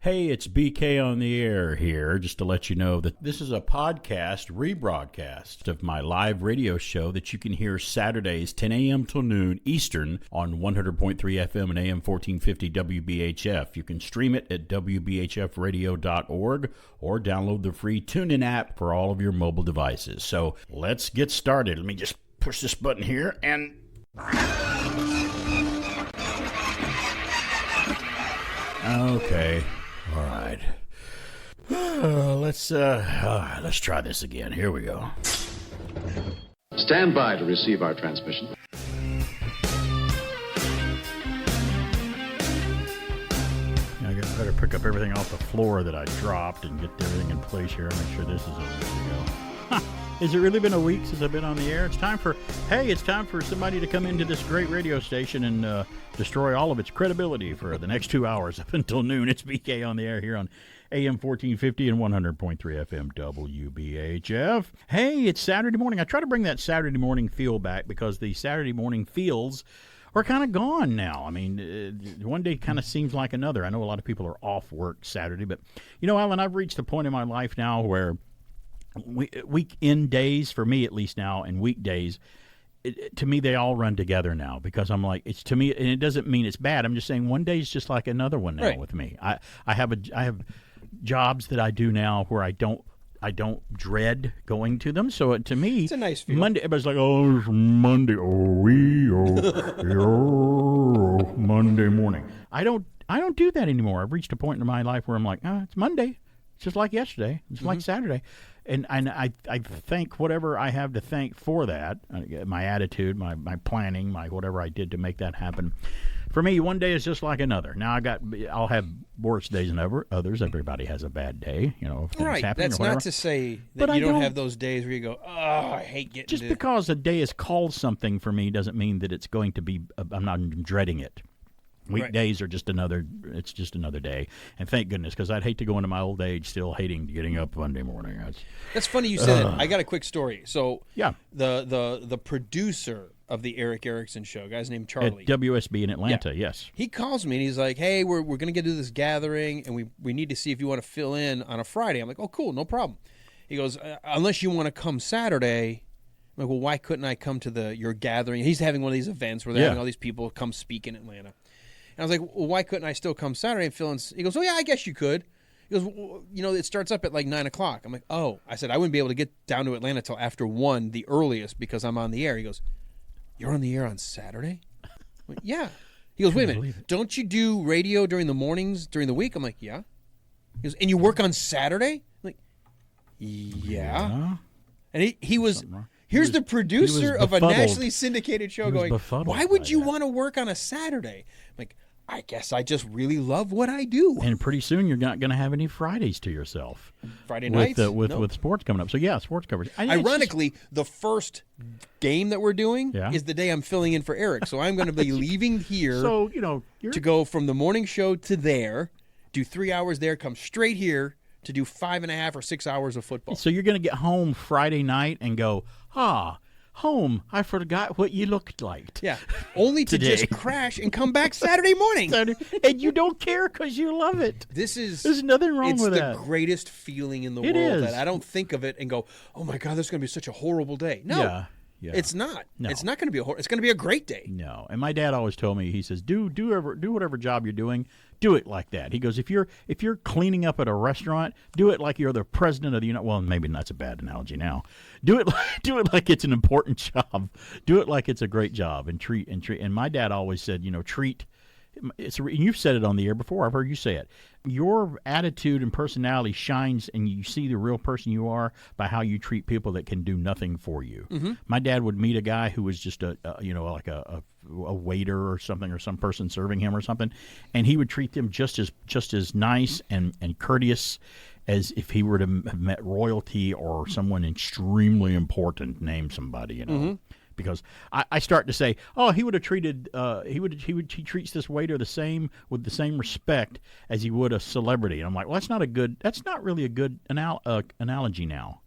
Hey, it's BK on the air here, just to let you know that this is a podcast rebroadcast of my live radio show that you can hear Saturdays 10 a.m. till noon Eastern on 100.3 FM and AM 1450 WBHF. You can stream it at WBHFradio.org or download the free Tunein app for all of your mobile devices. So let's get started. Let me just push this button here and... Okay. All right. Let's try this again. Here we go. Stand by to receive our transmission. I better pick up everything off the floor that I dropped and get everything in place here. Make sure this is ready to go. Has it really been a week since I've been on the air? It's time for somebody to come into this great radio station and destroy all of its credibility for the next 2 hours up until noon. It's BK on the air here on AM 1450 and 100.3 FM WBHF. Hey, it's Saturday morning. I try to bring that Saturday morning feel back because the Saturday morning feels are kind of gone now. I mean, one day kind of seems like another. I know a lot of people are off work Saturday, but, you know, Alan, I've reached a point in my life now where weekend days, for me at least now, and weekdays, to me, they all run together now because I'm like, it's to me, and it doesn't mean it's bad. I'm just saying one day is just like another one now right. with me. I have jobs that I do now where I don't dread going to them. So to me, it's a nice feel. Monday, everybody's like, oh, it's Monday, Monday morning. I don't do that anymore. I've reached a point in my life where I'm like, it's Monday. It's just like yesterday. It's like Saturday. And I thank whatever I have to thank for that, my attitude, my planning, my whatever I did to make that happen. For me, one day is just like another. Now I'll have worse days than others. Everybody has a bad day, you know, if things right. happen That's or whatever. Not to say that you don't have those days where you go, oh, I hate getting just because a day is called something for me doesn't mean that it's going to be. I'm not dreading it. Weekdays are just another. It's just another day, and thank goodness, because I'd hate to go into my old age still hating getting up Monday morning. That's funny you said it. I got a quick story. So yeah, the producer of the Eric Erickson show, a guy's named Charlie, at WSB in Atlanta. Yeah. Yes, he calls me and he's like, "Hey, we're going to get to this gathering, and we need to see if you want to fill in on a Friday." I'm like, "Oh, cool, no problem." He goes, "Unless you want to come Saturday." I'm like, "Well, why couldn't I come to your gathering?" He's having one of these events where they're having all these people come speak in Atlanta. And I was like, well, why couldn't I still come Saturday and fill in? He goes, oh, yeah, I guess you could. He goes, well, you know, it starts up at like 9 o'clock. I'm like, oh. I said, I wouldn't be able to get down to Atlanta till after 1, the earliest, because I'm on the air. He goes, you're on the air on Saturday? I'm like, yeah. He goes, wait a minute. Don't you do radio during the mornings, during the week? I'm like, yeah. He goes, and you work on Saturday? I'm like, yeah. And he was... Here's the producer of a nationally syndicated show going, why would you want to work on a Saturday? I'm like, I guess I just really love what I do. And pretty soon you're not going to have any Fridays to yourself. Friday nights? With sports coming up. So, yeah, sports coverage. Ironically, the first game that we're doing is the day I'm filling in for Eric. So I'm going to be leaving here to go from the morning show to there, do 3 hours there, come straight here to do 5.5 or 6 hours of football. So you're going to get home Friday night and go, home, I forgot what you looked like. Yeah, only to just crash and come back Saturday morning. And you don't care because you love it. There's nothing wrong with that. It's the greatest feeling in the world that I don't think of it and go, oh my God, this is going to be such a horrible day. No. Yeah. It's not. No. It's not going to be it's going to be a great day. No. And my dad always told me, he says, do whatever job you're doing, do it like that. He goes, if you're cleaning up at a restaurant, do it like you're the president of the well, maybe that's a bad analogy now. Do it like it's an important job. Do it like it's a great job and treat. And my dad always said, treat. You've said it on the air before. I've heard you say it. Your attitude and personality shines, and you see the real person you are by how you treat people that can do nothing for you. Mm-hmm. My dad would meet a guy who was just a waiter or something, or some person serving him or something, and he would treat them just as nice and courteous as if he were to have met royalty or someone extremely important. Name somebody, Mm-hmm. Because I start to say, oh, he would have treated he treats this waiter with the same respect as he would a celebrity. And I'm like, well, that's not really a good analogy now.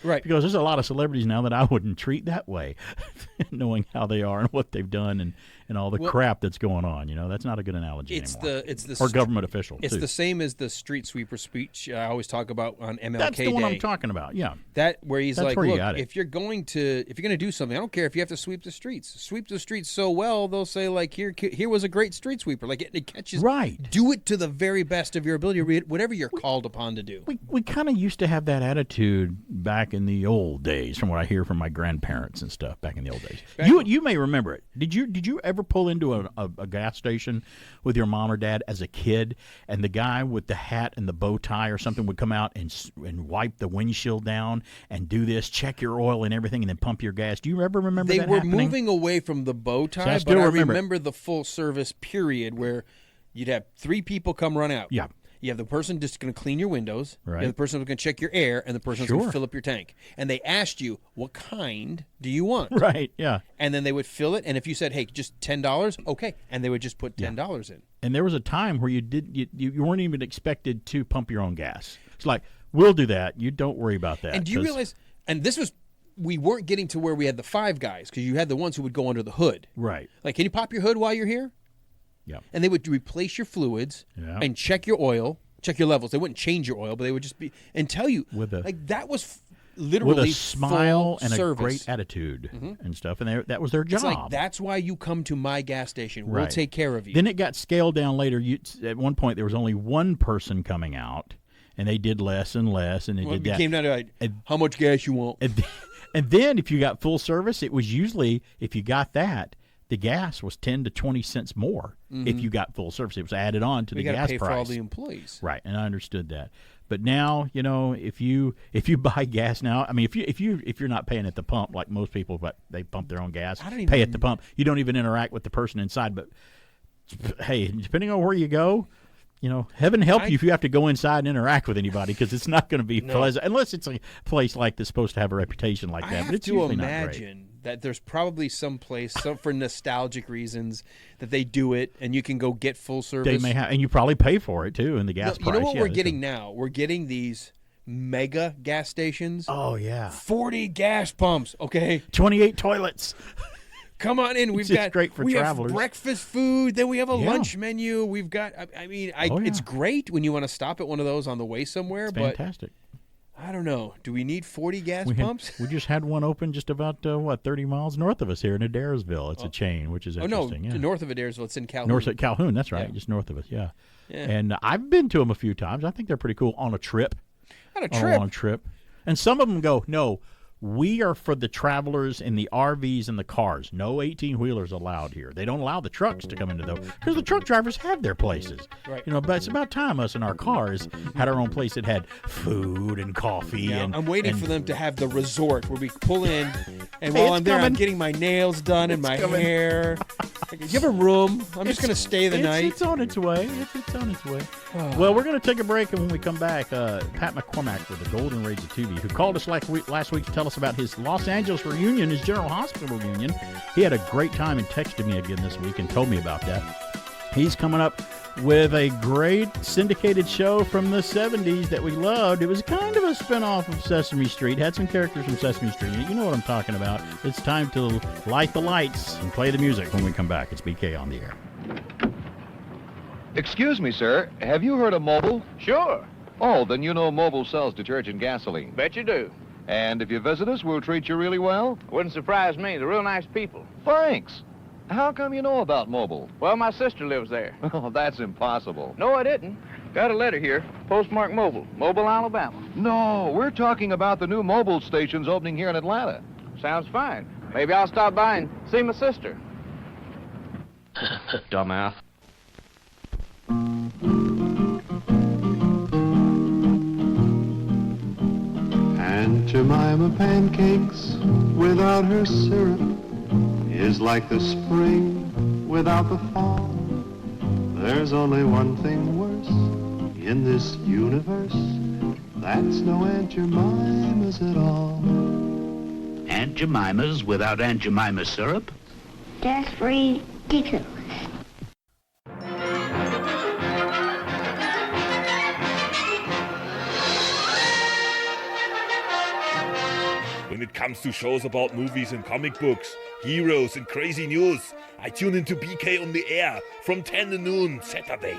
Right. Because there's a lot of celebrities now that I wouldn't treat that way, knowing how they are and what they've done and and all the crap that's going on. That's not a good analogy anymore. Or government official. It's too. the same as the street sweeper speech I always talk about on MLK That's the one Day. I'm talking about. Yeah, where he's That's like, where you look, got it. if you're going to do something, I don't care if you have to sweep the streets. Sweep the streets so well, they'll say like, here was a great street sweeper. Like it catches. Right. Do it to the very best of your ability. Whatever you're called upon to do. We kind of used to have that attitude back in the old days, from what I hear from my grandparents and stuff back in the old days. You may remember it. Did you ever pull into a gas station with your mom or dad as a kid, and the guy with the hat and the bow tie or something would come out and wipe the windshield down and do this, check your oil and everything, and then pump your gas? Do you ever remember that happening? They were moving away from the bow tie, I still but I remember remember the full service period where you'd have 3 people come run out. Yeah. You have the person just going to clean your windows. Right. You have the person who's going to check your air, and the person who's going to fill up your tank. And they asked you, what kind do you want? Right, yeah. And then they would fill it, and if you said, hey, just $10, okay. And they would just put $10 in. And there was a time where you weren't even expected to pump your own gas. It's like, we'll do that. You don't worry about that. And do you realize, and this was, we weren't getting to where we had the 5 guys, because you had the ones who would go under the hood. Right. Like, can you pop your hood while you're here? Yeah. And they would replace your fluids and check your oil, check your levels. They wouldn't change your oil, but they would just be and tell you that was literally with a smile and service. a great attitude and stuff, and that was their job. It's like, that's why you come to my gas station. We'll take care of you. Then it got scaled down later. At one point, there was only one person coming out, and they did less and less, and it came down to how much gas you want. And then if you got full service, it was usually, if you got that, the gas was 10 to 20 cents more if you got full service. It was added on to the gas price. You got to pay for all the employees. Right, and I understood that. But now, if you buy gas now, I mean, if you're not paying at the pump like most people, but they pump their own gas, pay at the pump. You don't even interact with the person inside. But hey, depending on where you go, heaven help you if you have to go inside and interact with anybody, because it's not going to be pleasant unless it's a place like that's supposed to have a reputation like that. But it's usually not great. I have to imagine that there's probably some place, for nostalgic reasons, that they do it, and you can go get full service. They may have, and you probably pay for it too in the gas price. You know what we're getting now? We're getting these mega gas stations. Oh yeah, 40 gas pumps. Okay, 28 toilets. Come on in. It's great for travelers. Have breakfast food. Then we have a lunch menu. We've got. It's great when you want to stop at one of those on the way somewhere. It's fantastic. I don't know. Do we need 40 gas pumps? We just had one open just about 30 miles north of us here in Adairsville. It's a chain, which is interesting. North of Adairsville. It's in Calhoun. North of Calhoun. That's right. Just north of us. Yeah. And I've been to them a few times. I think they're pretty cool on a trip. On a long trip. And some of them go, no, we are for the travelers in the RVs and the cars. No 18-wheelers allowed here. They don't allow the trucks to come into those, because the truck drivers have their places. Right. But it's about time us in our cars had our own place that had food and coffee. Yeah, and I'm waiting for them to have the resort where we pull in, and while I'm there, I'm getting my nails done and my hair. Do you have a room? I'm just going to stay the night. It's on its way. It's on its way. Well, we're going to take a break, and when we come back, Pat McCormack with the Golden Rage of TV, who called us last week to tell us about his Los Angeles reunion, his General Hospital reunion. He had a great time and texted me again this week and told me about that. He's coming up with a great syndicated show from the 70s that we loved. It was kind of a spinoff of Sesame Street. Had some characters from Sesame Street. You know what I'm talking about. It's time to light the lights and play the music when we come back. It's BK on the air. Excuse me, sir. Have you heard of Mobil? Sure. Oh, then you know Mobil sells detergent gasoline. Bet you do. And if you visit us, we'll treat you really well? Wouldn't surprise me. They're real nice people. Thanks. How come you know about Mobil? Well, my sister lives there. Oh, that's impossible. No, I didn't. Got a letter here. Postmarked Mobil. Mobil, Alabama. No, we're talking about the new Mobil stations opening here in Atlanta. Sounds fine. Maybe I'll stop by and see my sister. Dumbass. Aunt Jemima pancakes without her syrup is like the spring without the fall. There's only one thing worse in this universe. That's no Aunt Jemima's at all. Aunt Jemima's without Aunt Jemima syrup? That's ridiculous. When it comes to shows about movies and comic books, heroes and crazy news, I tune into BK on the air from 10 to noon Saturdays.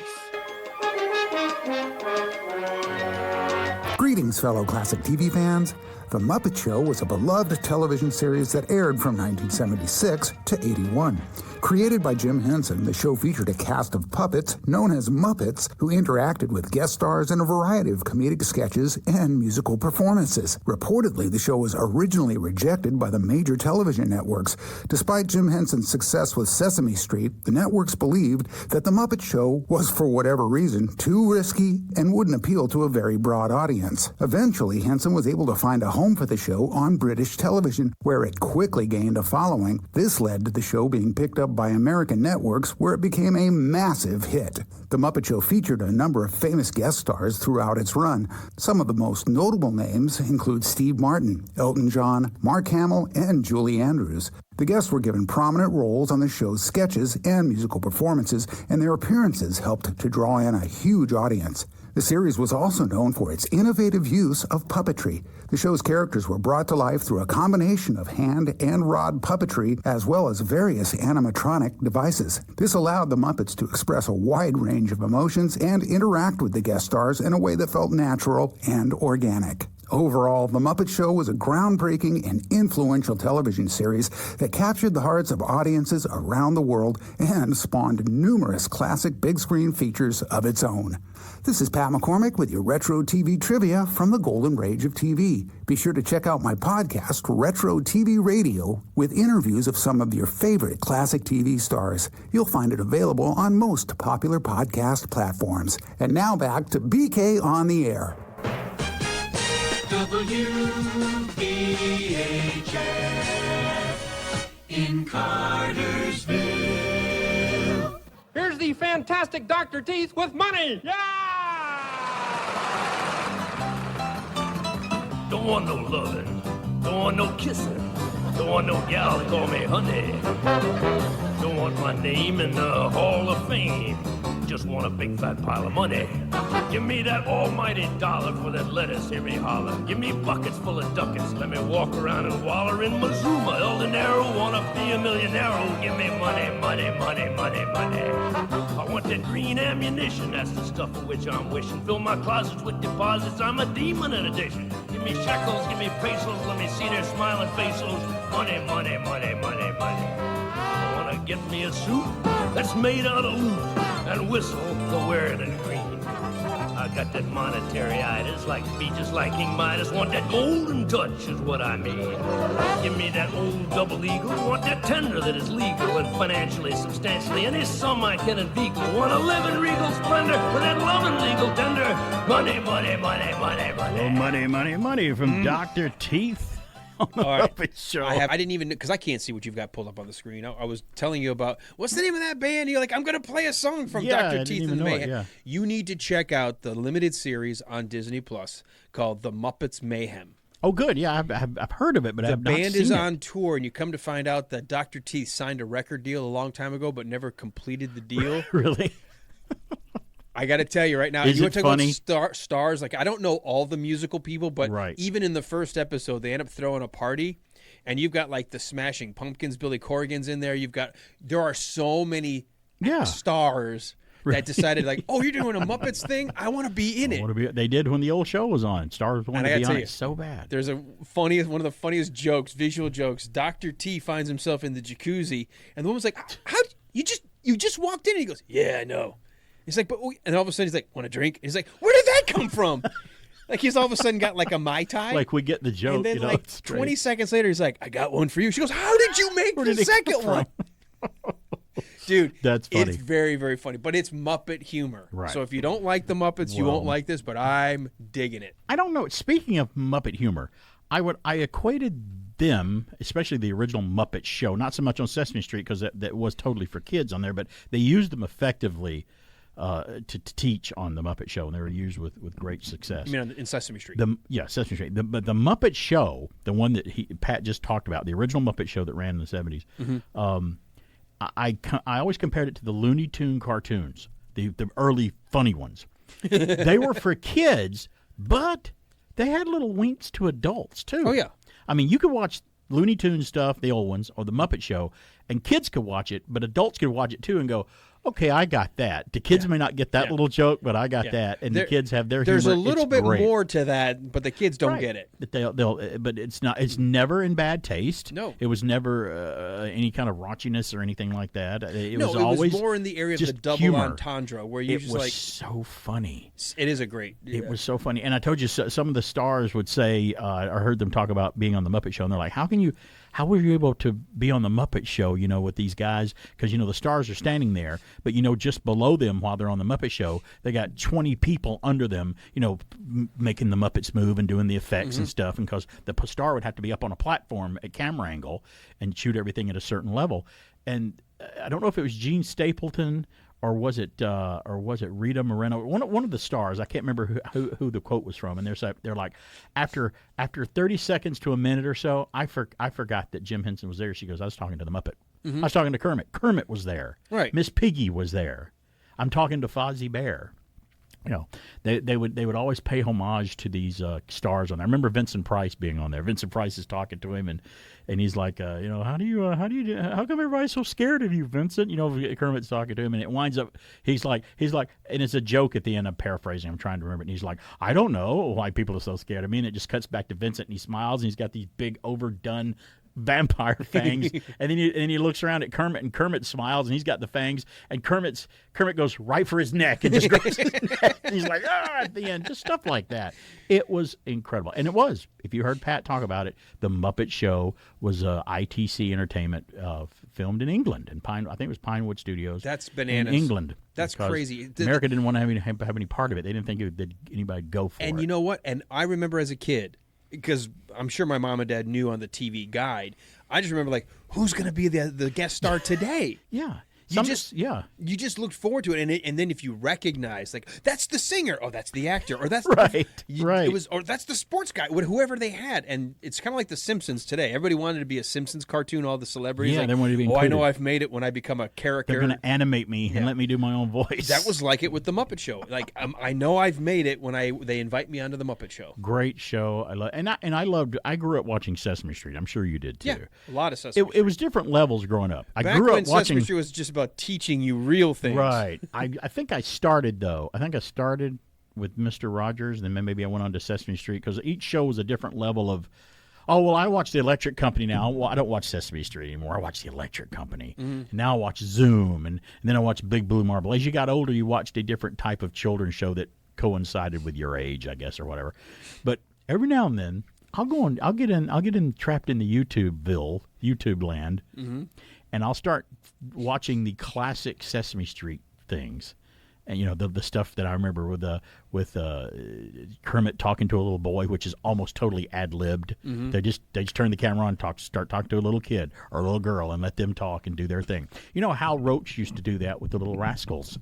Greetings, fellow classic TV fans. The Muppet Show was a beloved television series that aired from 1976 to 81. Created by Jim Henson, the show featured a cast of puppets known as Muppets who interacted with guest stars in a variety of comedic sketches and musical performances. Reportedly, the show was originally rejected by the major television networks. Despite Jim Henson's success with Sesame Street, the networks believed that The Muppet Show was, for whatever reason, too risky and wouldn't appeal to a very broad audience. Eventually, Henson was able to find a home for the show on British television, where it quickly gained a following. This led to the show being picked up by American networks, where it became a massive hit. The Muppet Show featured a number of famous guest stars throughout its run. Some of the most notable names include Steve Martin, Elton John, Mark Hamill, and Julie Andrews. The guests were given prominent roles on the show's sketches and musical performances, and their appearances helped to draw in a huge audience. The series was also known for its innovative use of puppetry. The show's characters were brought to life through a combination of hand and rod puppetry, as well as various animatronic devices. This allowed the Muppets to express a wide range of emotions and interact with the guest stars in a way that felt natural and organic. Overall, The Muppet Show was a groundbreaking and influential television series that captured the hearts of audiences around the world and spawned numerous classic big-screen features of its own. This is Pat McCormick with your Retro TV Trivia from the Golden Age of TV. Be sure to check out my podcast, Retro TV Radio, with interviews of some of your favorite classic TV stars. You'll find it available on most popular podcast platforms. And now back to BK on the Air. WBHF in Cartersville. Here's the fantastic Dr. Teeth with money. Yeah! Don't want no loving, don't want no kissing, don't want no gal to call me honey. Don't want my name in the Hall of Fame, just want a big fat pile of money. Give me that almighty dollar for that lettuce, hear me holler. Give me buckets full of ducats, let me walk around and waller in Mazuma, El Dinero, wanna be a millionaire. Give me money, money, money, money, money. I want that green ammunition, that's the stuff for which I'm wishing. Fill my closets with deposits, I'm a demon in addition. Give me shekels, give me pesos, let me see their smiling faces. Money, money, money, money, money. I wanna get me a suit that's made out of loot and whistle to wear it in green. I got that monetary-itis, like to be just like King Midas. Want that golden touch is what I mean. Give me that old double eagle. Want that tender that is legal and financially, substantially any sum I can inveigle. Want to live in regal splendor with that loving legal tender. Money, money, money, money, money. Oh, money, money, money from Dr. Teeth. On the Muppet Show. I didn't even, because I can't see what you've got pulled up on the screen. I was telling you about, what's the name of that band? And you're like, I'm going to play a song from Dr. Teeth and the Mayhem. Yeah. You need to check out the limited series on Disney Plus called The Muppets Mayhem. Oh, good. Yeah, I've heard of it, but I've not seen it. The band is on tour, and you come to find out that Dr. Teeth signed a record deal a long time ago, but never completed the deal. Really? I got to tell you right now, Is you it want to talk funny? about stars? Like, I don't know all the musical people, but Right. even in the first episode, they end up throwing a party, and you've got like the Smashing Pumpkins, Billy Corgan's in there. There are so many stars that decided like, oh, you're doing a Muppets thing? I want to be in it. They did when the old show was on. Stars wanted to be on it so bad. There's one of the funniest jokes, visual jokes. Dr. T finds himself in the jacuzzi, and the woman's like, "How you just walked in?" And he goes, "Yeah, I know." He's like, and all of a sudden he's like, "Want a drink?" He's like, "Where did that come from?" Like he's all of a sudden got like a Mai Tai. Like we get the joke. And then you know, like 20 seconds later, he's like, "I got one for you." She goes, "How did you make the second one?" Dude, that's funny. It's very, very funny, but it's Muppet humor. Right. So if you don't like the Muppets, you won't like this, but I'm digging it. I don't know. Speaking of Muppet humor, I equated them, especially the original Muppet Show, not so much on Sesame Street because that was totally for kids on there, but they used them effectively to teach on the Muppet Show, and they were used with great success. You mean in Sesame Street? Sesame Street. But the Muppet Show, the one that Pat just talked about, the original Muppet Show that ran in the 70s, I always compared it to the Looney Tune cartoons, the early funny ones. They were for kids, but they had little winks to adults, too. Oh, yeah. I mean, you could watch Looney Tune stuff, the old ones, or the Muppet Show, and kids could watch it, but adults could watch it too and go, okay, I got that. The kids may not get that little joke, but I got that, and the kids have their. There's humor. a little It's bit great. more to that, but the kids don't get it. But but it's not. It's never in bad taste. No, it was never any kind of raunchiness or anything like that. It was it always was more in the area of the double humor. entendre, where you it just was like so funny. It is a great. It was so funny, and I told you some of the stars would say. I heard them talk about being on the Muppet Show, and they're like, How were you able to be on the Muppet Show? With these guys, because the stars are standing there, but just below them while they're on the Muppet Show, they got 20 people under them, making the Muppets move and doing the effects and stuff. And because the star would have to be up on a platform at camera angle and shoot everything at a certain level. And I don't know if it was Gene Stapleton or was it Rita Moreno? One of the stars. I can't remember who the quote was from. And they're like, after 30 seconds to a minute or so, I forgot that Jim Henson was there. She goes, I was talking to the Muppet. I was talking to Kermit. Kermit was there. Right. Miss Piggy was there. I'm talking to Fozzie Bear. They would always pay homage to these stars on there. I remember Vincent Price being on there. Vincent Price is talking to him, and he's like, how come everybody's so scared of you, Vincent? Kermit's talking to him, and it winds up he's like, and it's a joke at the end. I'm paraphrasing. I'm trying to remember it. And he's like, I don't know why people are so scared of me. And it just cuts back to Vincent, and he smiles, and he's got these big overdone vampire fangs, and then he looks around at Kermit, and Kermit smiles, and he's got the fangs, and Kermit goes right for his neck and just grabs his neck, and he's like, at the end, just stuff like that. It was incredible, and it was. If you heard Pat talk about it, the Muppet Show was ITC Entertainment, filmed in England, in I think it was Pinewood Studios. That's bananas. In England. That's crazy. America didn't want to have any part of it. They didn't think that anybody would go for it. And you know what? And I remember as a kid, because I'm sure my mom and dad knew on the TV guide. I just remember who's going to be the guest star today? Yeah. You just looked forward to it, and then if you recognize that's the singer, that's the actor, or that's right. It was, or that's the sports guy, whoever they had, and it's kind of like The Simpsons today. Everybody wanted to be a Simpsons cartoon. All the celebrities, they wanted to be included. I know I've made it when I become a character. They're going to animate me and let me do my own voice. That was like it with the Muppet Show. I know I've made it when they invite me onto the Muppet Show. Great show. I grew up watching Sesame Street. I'm sure you did too. Yeah, a lot of Sesame Street. It was different levels growing up. I Back grew up when watching Sesame Street was just about teaching you real things. Right. I think I started with Mr. Rogers, and then maybe I went on to Sesame Street, because each show was a different level of, I watch the Electric Company now. Well, I don't watch Sesame Street anymore. I watch the Electric Company. And now I watch Zoom, and then I watch Big Blue Marble. As you got older, you watched a different type of children's show that coincided with your age, I guess, or whatever. But every now and then, I'll get in trapped in the YouTube land, and I'll start watching the classic Sesame Street things, and the stuff that I remember with Kermit talking to a little boy, which is almost totally ad-libbed. They just turn the camera on and start talking to a little kid or a little girl and let them talk and do their thing. Hal Roach used to do that with the Little Rascals.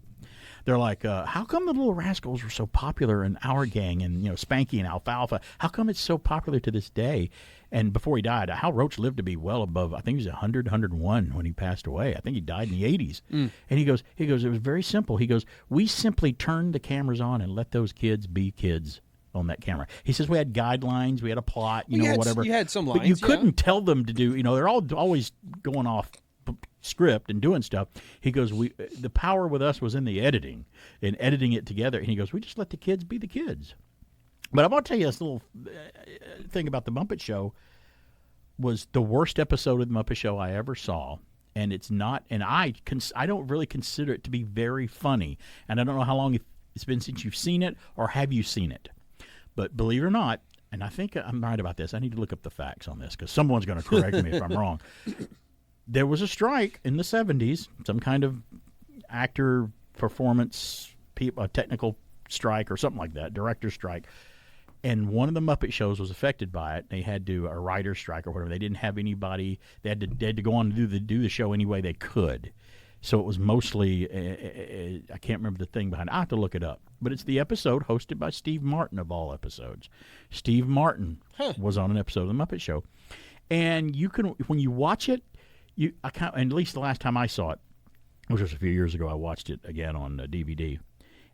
They're like, how come the Little Rascals were so popular in our gang, and Spanky and Alfalfa? How come it's so popular to this day? And before he died, Hal Roach lived to be well above, I think he was 100, 101 when he passed away. I think he died in the 80s. And he goes, it was very simple. He goes, we simply turned the cameras on and let those kids be kids on that camera. He says we had guidelines, we had a plot, whatever. You had some lines, but you couldn't tell them to do, they're all always going off script and doing stuff. He goes, the power with us was in the editing and editing it together. And he goes, we just let the kids be the kids. But I'm going to tell you this little thing about the Muppet Show was the worst episode of the Muppet Show I ever saw. And it's not, and I don't really consider it to be very funny. And I don't know how long it's been since you've seen it, or have you seen it. But believe it or not, and I think I'm right about this, I need to look up the facts on this, because someone's going to correct me if I'm wrong. There was a strike in the 70s, some kind of actor performance, technical strike or something like that, director strike. And one of the Muppet shows was affected by it. They had to, a writer's strike or whatever. They didn't have anybody. They had to go on and do the show any way they could. So it was mostly, I can't remember the thing behind it. I have to look it up. But it's the episode hosted by Steve Martin, of all episodes. Steve Martin was on an episode of the Muppet Show. And you can, when you watch it, and at least the last time I saw it, which was a few years ago, I watched it again on DVD.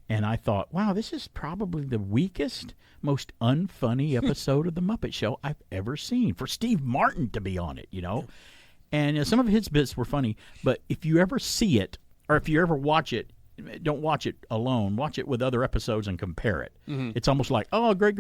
And I thought, wow, this is probably the weakest, most unfunny episode of The Muppet Show I've ever seen. For Steve Martin to be on it, And some of his bits were funny, but if you ever see it, or if you ever watch it, don't watch it alone. Watch it with other episodes and compare it. Mm-hmm. It's almost like, oh, great.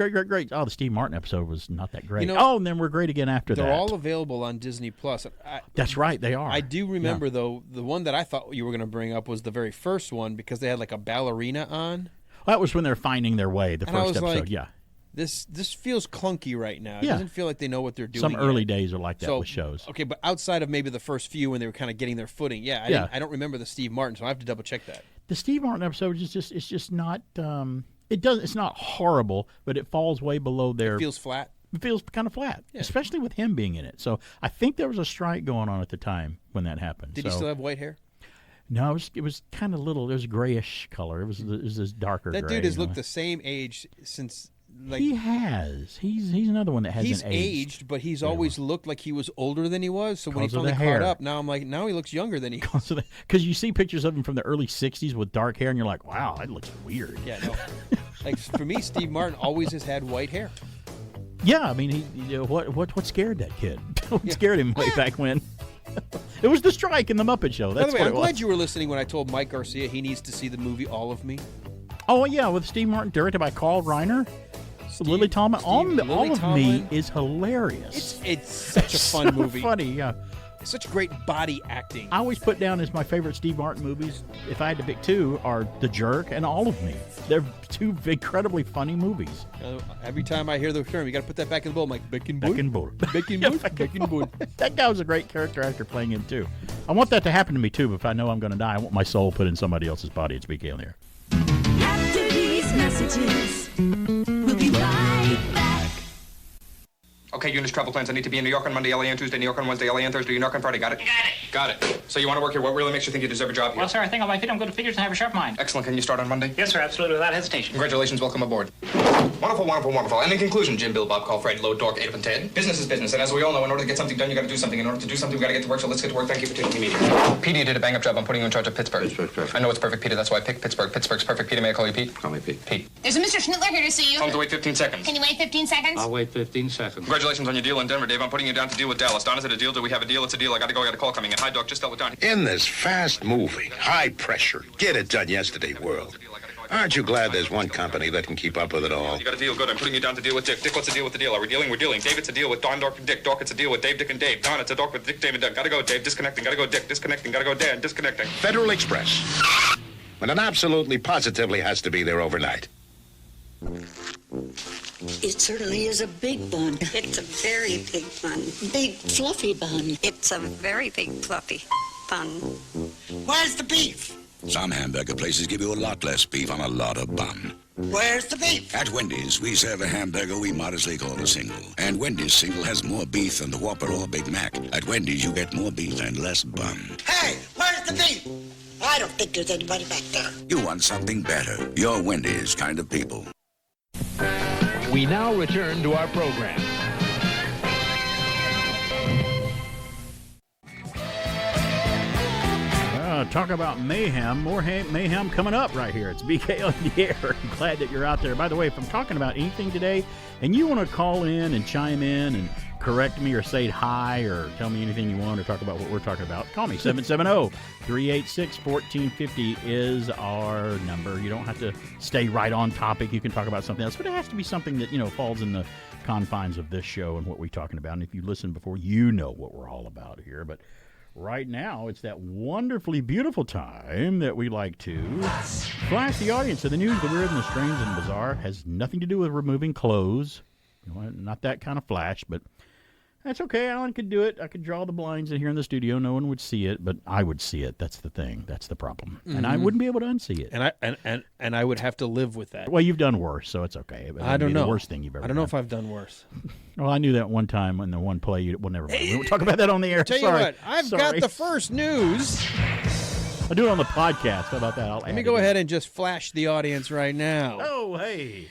Oh, the Steve Martin episode was not that great. You know, oh, and then we're great again after that. They're all available on Disney Plus. That's right, they are. I do remember, though, the one that I thought you were going to bring up was the very first one because they had like a ballerina on. Well, that was when they're finding their way, the first episode, like, yeah. This feels clunky right now. It Yeah. doesn't feel like they know what they're doing. Some early yet. days are like that with shows. Okay, but outside of maybe the first few when they were kind of getting their footing, I don't remember the Steve Martin, so I have to double check that. The Steve Martin episode is just not. It's not horrible, but it falls way below their. It feels flat. It feels kind of flat, especially with him being in it. So I think there was a strike going on at the time when that happened. Did he still have white hair? No, it was kind of little. It was a grayish color. It was this darker. That gray, dude has looked the same age since. Like, he has. He's another one that hasn't aged. He's aged, but he's always looked like he was older than he was. So when he finally caught up, now I'm like, now he looks younger than he was. Because you see pictures of him from the early '60s with dark hair, and you're like, wow, that looks weird. Yeah, no. Like for me, Steve Martin always has had white hair. Yeah, I mean, what scared that kid? What scared him way back when? It was the strike in the Muppet Show. That's By the way, what I'm it was. glad you were listening when I told Mike Garcia he needs to see the movie All of Me. Oh yeah, with Steve Martin, directed by Carl Reiner. Lily Tomlin. All of Me is hilarious. It's such a fun movie. Funny, yeah. Such great body acting. I always put down as my favorite Steve Martin movies, if I had to pick two, are The Jerk and All of Me. They're two incredibly funny movies. Every time I hear the term, you got to put that back in the bowl. I'm like, Bacon Bull. Bacon Bull. Bacon Bull. Bacon Bull. That guy was a great character actor playing him, too. I want that to happen to me, too. But if I know I'm going to die, I want my soul put in somebody else's body. It's BK on the air. After these messages, we'll be right back. Okay, Eunice, travel plans. I need to be in New York on Monday, LA on Tuesday, New York on Wednesday, LA on Thursday, New York on Friday. Got it? Got it. So you want to work here? What really makes you think you deserve a job here? Well, sir, I think on my feet I'm good at figures and have a sharp mind. Excellent. Can you start on Monday? Yes, sir, absolutely, without hesitation. Congratulations. Welcome aboard. Wonderful, wonderful, wonderful. And in conclusion, Jim, Bill, Bob, call Fred, Load, Dork, Ape, and Ted. Business is business, and as we all know, in order to get something done, you got to do something. In order to do something, we got to get to work, so let's get to work. Thank you for taking me meeting. Petey, you did a bang-up job. I'm putting you in charge of Pittsburgh. Pittsburgh's perfect. I know it's perfect, Peter. That's why I picked Pittsburgh. Pittsburgh's perfect. Peter, may I call you Pete? Call me Pete. Pete. There's a Mr. Schnittler here to see you. Tell him to wait 15 seconds. Can you wait 15 seconds? I'll wait 15 seconds. Congratulations on your deal in Denver, Dave. I'm putting you down to deal with Dallas. Don, is it a deal? Do we have a deal? It's a deal. I got to go. I got a call coming in. Hi, Doc. Just tell it Don. In this fast-moving, high-pressure, get-it-done-yesterday world, aren't you glad there's one company that can keep up with it all? You got a deal. Good. I'm putting you down to deal with Dick. Dick, what's the deal with the deal? Are we dealing? We're dealing. Dave, it's a deal with Don, Dork, and Dick. Dork, it's a deal with Dave, Dick, and Dave. Don, it's a Dork with Dick, Dave, and Doug. Gotta go, Dave. Disconnecting. Gotta go, Dick. Disconnecting. Gotta go, Dan. Disconnecting. Federal Express. When it absolutely, positively has to be there overnight. It certainly is a big bun. It's a very big bun. Big, fluffy bun. It's a very big, fluffy bun. Where's the beef? Some hamburger places give you a lot less beef on a lot of bun. Where's the beef? At Wendy's, we serve a hamburger we modestly call a single. And Wendy's single has more beef than the Whopper or Big Mac. At Wendy's, you get more beef and less bun. Hey, where's the beef? I don't think there's anybody back there. You want something better. You're Wendy's kind of people. We now return to our program. Talk about mayhem. More mayhem coming up right here. It's BK on the air. I'm glad that you're out there. By the way, if I'm talking about anything today and you want to call in and chime in and correct me or say hi or tell me anything you want or talk about what we're talking about, call me. 770-386-1450 is our number. You don't have to stay right on topic. You can talk about something else, but it has to be something that, falls in the confines of this show and what we're talking about. And if you listen before, you know what we're all about here. But right now, it's that wonderfully beautiful time that we like to flash the audience to the news, the weird, and the strange and bizarre. Has nothing to do with removing clothes. Not that kind of flash, but that's okay. Alan could do it. I could draw the blinds in here in the studio. No one would see it, but I would see it. That's the thing. That's the problem. Mm-hmm. And I wouldn't be able to unsee it. And I would have to live with that. Well, you've done worse, so it's okay. But I don't know. The worst thing you've ever done. I don't know if I've done worse. Well, I knew that one time in the one play. Well, never mind. We won't talk about that on the air. Tell Sorry. you what, I've got the first news. I'll do it on the podcast. How about that? Let me go ahead and just flash the audience right now. Oh, hey.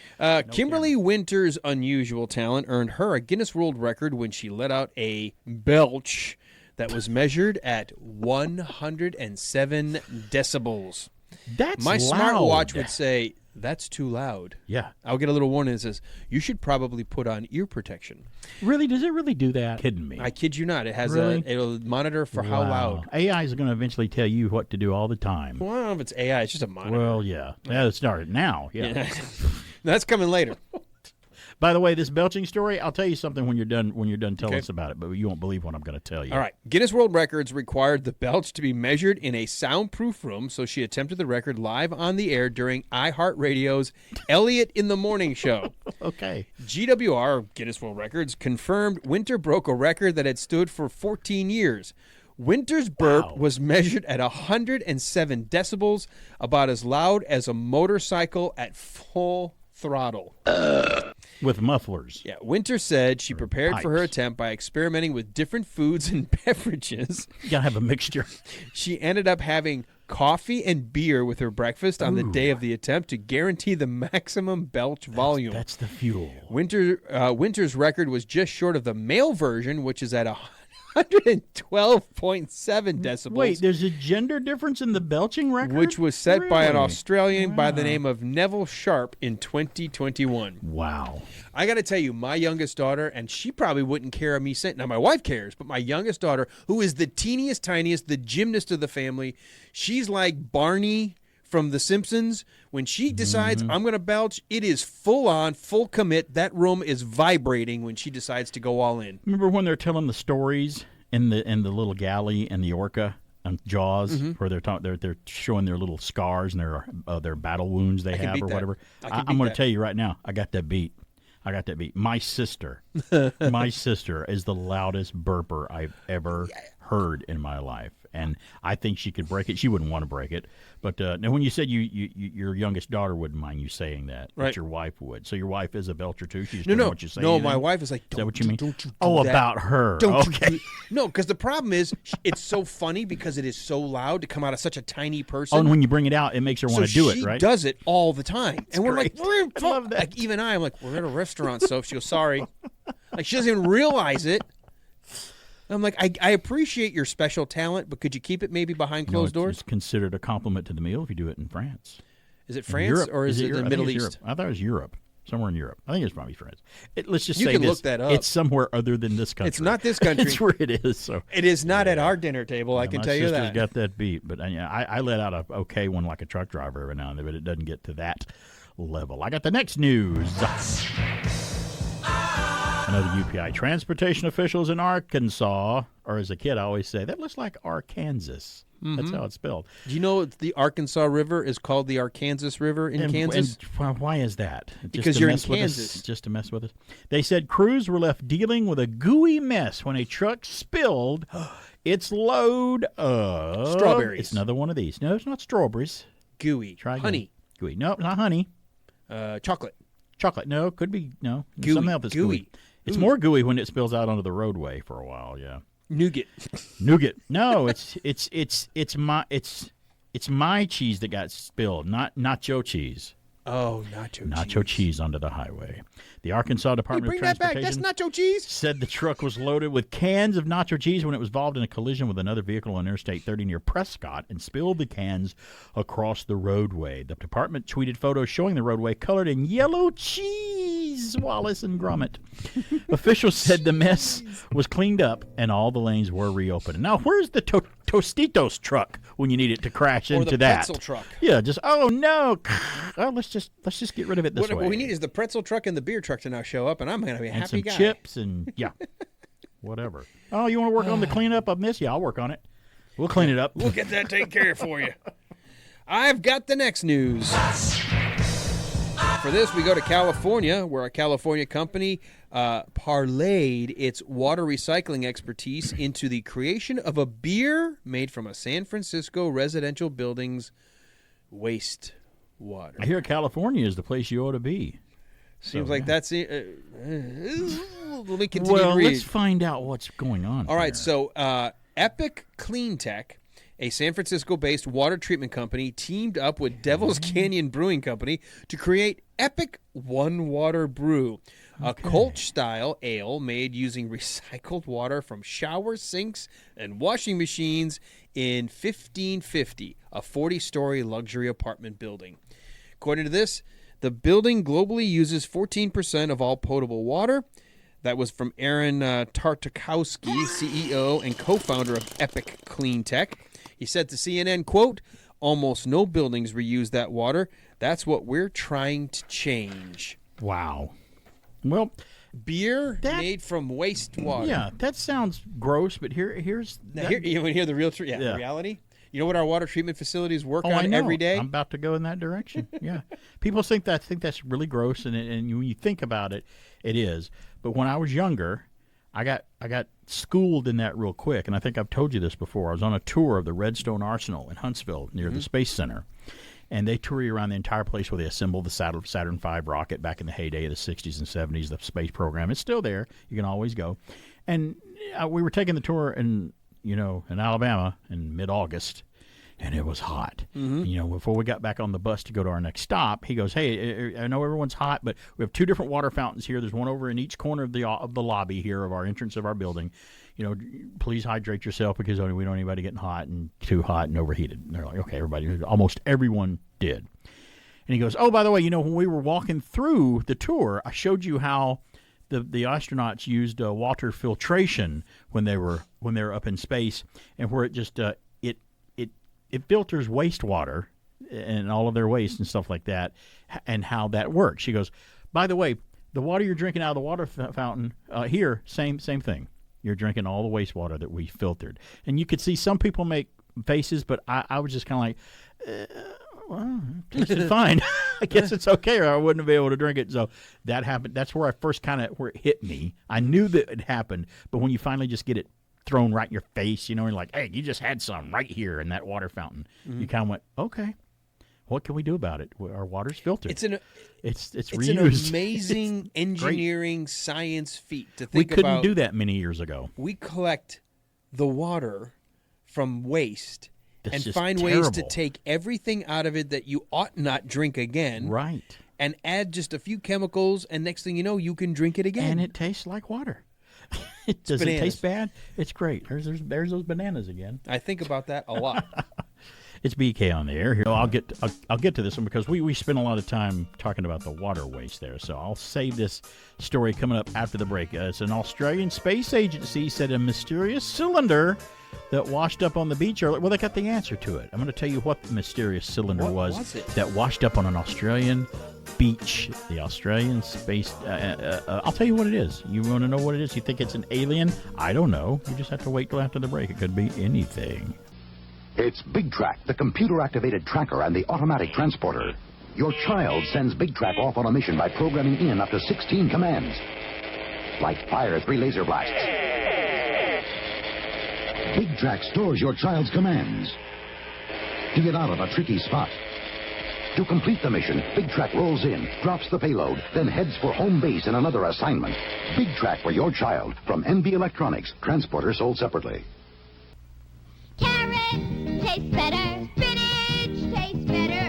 Kimberly Winter's unusual talent earned her a Guinness World Record when she let out a belch that was measured at 107 decibels. That's My loud. smartwatch would say That's too loud. Yeah. I'll get a little warning that says, you should probably put on ear protection. Really? Does it really do that? Kidding me. I kid you not. It has Really? it'll monitor for how loud. AI is going to eventually tell you what to do all the time. Well, I don't know if it's AI. It's just a monitor. Well, yeah. Yeah, it started now. Yeah. That's coming later. By the way, this belching story, I'll tell you something when you're done telling Okay. us about it, but you won't believe what I'm going to tell you. All right. Guinness World Records required the belch to be measured in a soundproof room, so she attempted the record live on the air during iHeartRadio's Elliot in the Morning show. Okay. GWR, Guinness World Records, confirmed Winter broke a record that had stood for 14 years. Winter's burp was measured at 107 decibels, about as loud as a motorcycle at full throttle. With mufflers. Yeah, Winter said she prepared for her attempt by experimenting with different foods and beverages. You got to have a mixture. She ended up having coffee and beer with her breakfast on the day of the attempt to guarantee the maximum belch volume. That's the fuel. Winter's record was just short of the male version, which is at 112.7 decibels. Wait, there's a gender difference in the belching record? Which was set by an Really? Australian by the name of Neville Sharp in 2021. Wow. I got to tell you, my youngest daughter, and she probably wouldn't care of me saying, now my wife cares, but my youngest daughter, who is the teeniest, tiniest, the gymnast of the family, she's like Barney from The Simpsons. When she decides I'm going to belch, it is full on, full commit. That room is vibrating when she decides to go all in. Remember when they're telling the stories in the little galley and the orca on Jaws, where they're showing their little scars and their battle wounds they have or whatever? I'm going to tell you right now, I got that beat. My sister is the loudest burper I've ever heard in my life, and I think she could break it. She wouldn't want to break it, but now when you said your youngest daughter wouldn't mind you saying that, Right. but your wife would. So your wife is a belcher too. She just No, doesn't no, want you saying no. anything? My wife is like, Is that what you mean? Don't you do Oh, that. about her. Don't Okay. you do, no, because the problem is it's so funny because it is so loud to come out of such a tiny person. Oh, and when you bring it out, it makes her want to do it, right? She does it all the time, and we're great. like, we're I love that. like even I'm like, we're at a restaurant, so she goes, sorry, like she doesn't even realize it. I'm like, I appreciate your special talent, but could you keep it maybe behind closed doors? It's considered a compliment to the meal if you do it in France. Is it In France Europe. or is it Europe? the I think Middle it's East? Europe. I thought it was Europe. Somewhere in Europe. I think it's probably France. Let's just You say can this. look that up. It's somewhere other than this country. It's not this country. It's where it is. So It is not at our dinner table. I can tell you My that. sister's got that beat, but I let out a okay one like a truck driver every now and then, but it doesn't get to that level. I got the next news. Another UPI. Transportation officials in Arkansas, or as a kid I always say, that looks like Arkansas. That's how it's spelled. Do you know the Arkansas River is called the Arkansas River in Kansas? And why is that? Because to you're in mess with us? Kansas. Just to mess with us. They said crews were left dealing with a gooey mess when a truck spilled its load of Strawberries. It's another one of these. No, it's not strawberries. Gooey. Try again. Honey. Gooey. No, not honey. Chocolate. Chocolate. No, could be no. Gooey. Something else that's gooey. It's more gooey when it spills out onto the roadway for a while. Yeah. Nougat. No, it's my cheese that got spilled, not nacho cheese. Oh, Nacho cheese onto the highway. The Arkansas Department Bring of that back. Transportation That's nacho cheese. said the truck was loaded with cans of nacho cheese when it was involved in a collision with another vehicle on Interstate 30 near Prescott and spilled the cans across the roadway. The department tweeted photos showing the roadway colored in yellow cheese, Wallace and Gromit. Officials said the mess was cleaned up and all the lanes were reopened. Now, where's the Tostitos truck when you need it to crash Or into the that? pretzel truck. Yeah, just oh no. Oh, let's just get rid of it this way. What we need is the pretzel truck and the beer truck to now show up, and I'm going to be a and happy some guy. chips and yeah, whatever. Oh, you want to work on the cleanup of this? Yeah, I'll work on it. We'll clean it up. We'll get that taken care of for you. I've got the next news. For this, we go to California, where a California company parlayed its water recycling expertise into the creation of a beer made from a San Francisco residential building's waste water. I hear California is the place you ought to be. Seems So, like yeah. that's it. Let me continue Well, to read. let's find out what's going on. All right, here. so Epic Clean Tech, a San Francisco-based water treatment company, teamed up with Devil's Canyon Brewing Company to create Epic One Water Brew, a Kolsch-style ale made using recycled water from shower sinks and washing machines in 1550, a 40-story luxury apartment building. According to this, the building globally uses 14% of all potable water. That was from Aaron Tartakowski, CEO and co-founder of Epic Clean Tech. He said to CNN, quote, "Almost no buildings reuse that water. That's what we're trying to change." Wow. Well, beer made from wastewater. Yeah, that sounds gross, but here's now, you want to hear the real reality? You know what our water treatment facilities work on every day? I'm about to go in that direction. Yeah, people think that's really gross, and when you think about it, it is. But when I was younger, I got schooled in that real quick, and I think I've told you this before. I was on a tour of the Redstone Arsenal in Huntsville near the Space Center, and they tour you around the entire place where they assembled the Saturn V rocket back in the heyday of the 60s and 70s, the space program. It's still there. You can always go. And we were taking the tour in Alabama in mid-August, and it was hot. Before we got back on the bus to go to our next stop, he goes, "Hey, I know everyone's hot, but we have 2 different water fountains here. There's one over in each corner of the lobby here of our entrance of our building. Please hydrate yourself because we don't want anybody getting hot and too hot and overheated." And they're like, "Okay, everybody." Almost everyone did. And he goes, "Oh, by the way, when we were walking through the tour, I showed you how the astronauts used water filtration when they were up in space, and where it just it filters wastewater and all of their waste and stuff like that, and how that works." She goes, "By the way, the water you're drinking out of the water fountain here, same thing. You're drinking all the wastewater that we filtered." And you could see some people make faces, but I was just kind of like, well, it tasted fine. I guess it's okay, or I wouldn't be able to drink it. So that happened. That's where I first where it hit me. I knew that it happened, but when you finally just get it thrown right in your face, you're like, "Hey, you just had some right here in that water fountain." You kind of went, "Okay, what can we do about it? Our water's filtered." It's reused. an amazing engineering science feat to think about. We couldn't do that many years ago. We collect the water from waste and find terrible ways to take everything out of it that you ought not drink again. Right. And add just a few chemicals, and next thing you know, you can drink it again. And it tastes like water. Does it taste bad? It's great. There's those bananas again. I think about that a lot. It's BK on the air here. I'll get to this one because we spent a lot of time talking about the water waste there. So I'll save this story coming up after the break. It's an Australian space agency said a mysterious cylinder that washed up on the beach earlier. Well, they got the answer to it. I'm going to tell you what the mysterious cylinder was that washed up on an Australian beach. The Australian space. I'll tell you what it is. You want to know what it is? You think it's an alien? I don't know. You just have to wait till after the break. It could be anything. It's Big Track, the computer-activated tracker and the automatic transporter. Your child sends Big Track off on a mission by programming in up to 16 commands. Like fire 3 laser blasts. Big Track stores your child's commands to get out of a tricky spot. To complete the mission, Big Track rolls in, drops the payload, then heads for home base in another assignment. Big Track for your child from NB Electronics. Transporter sold separately. Carrots taste better. Spinach tastes better.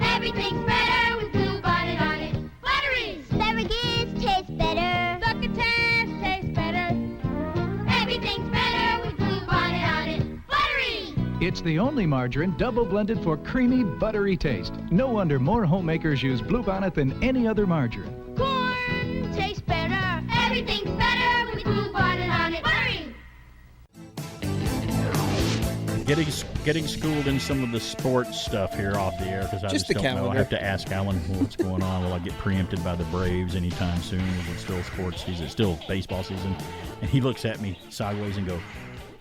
Everything's better with Blue Bonnet on it. Buttery. Asparagus tastes better. Succotash tastes better. Everything's better with Blue Bonnet on it. Buttery. It's the only margarine double blended for creamy, buttery taste. No wonder more homemakers use Bluebonnet than any other margarine. Corn tastes better. Everything's better with Blue Bonnet on it. Buttery. Getting schooled in some of the sports stuff here off the air because I just don't know. I have to ask Alan what's going on. Will I get preempted by the Braves anytime soon? Is it still sports season? Is it still baseball season? And he looks at me sideways and goes,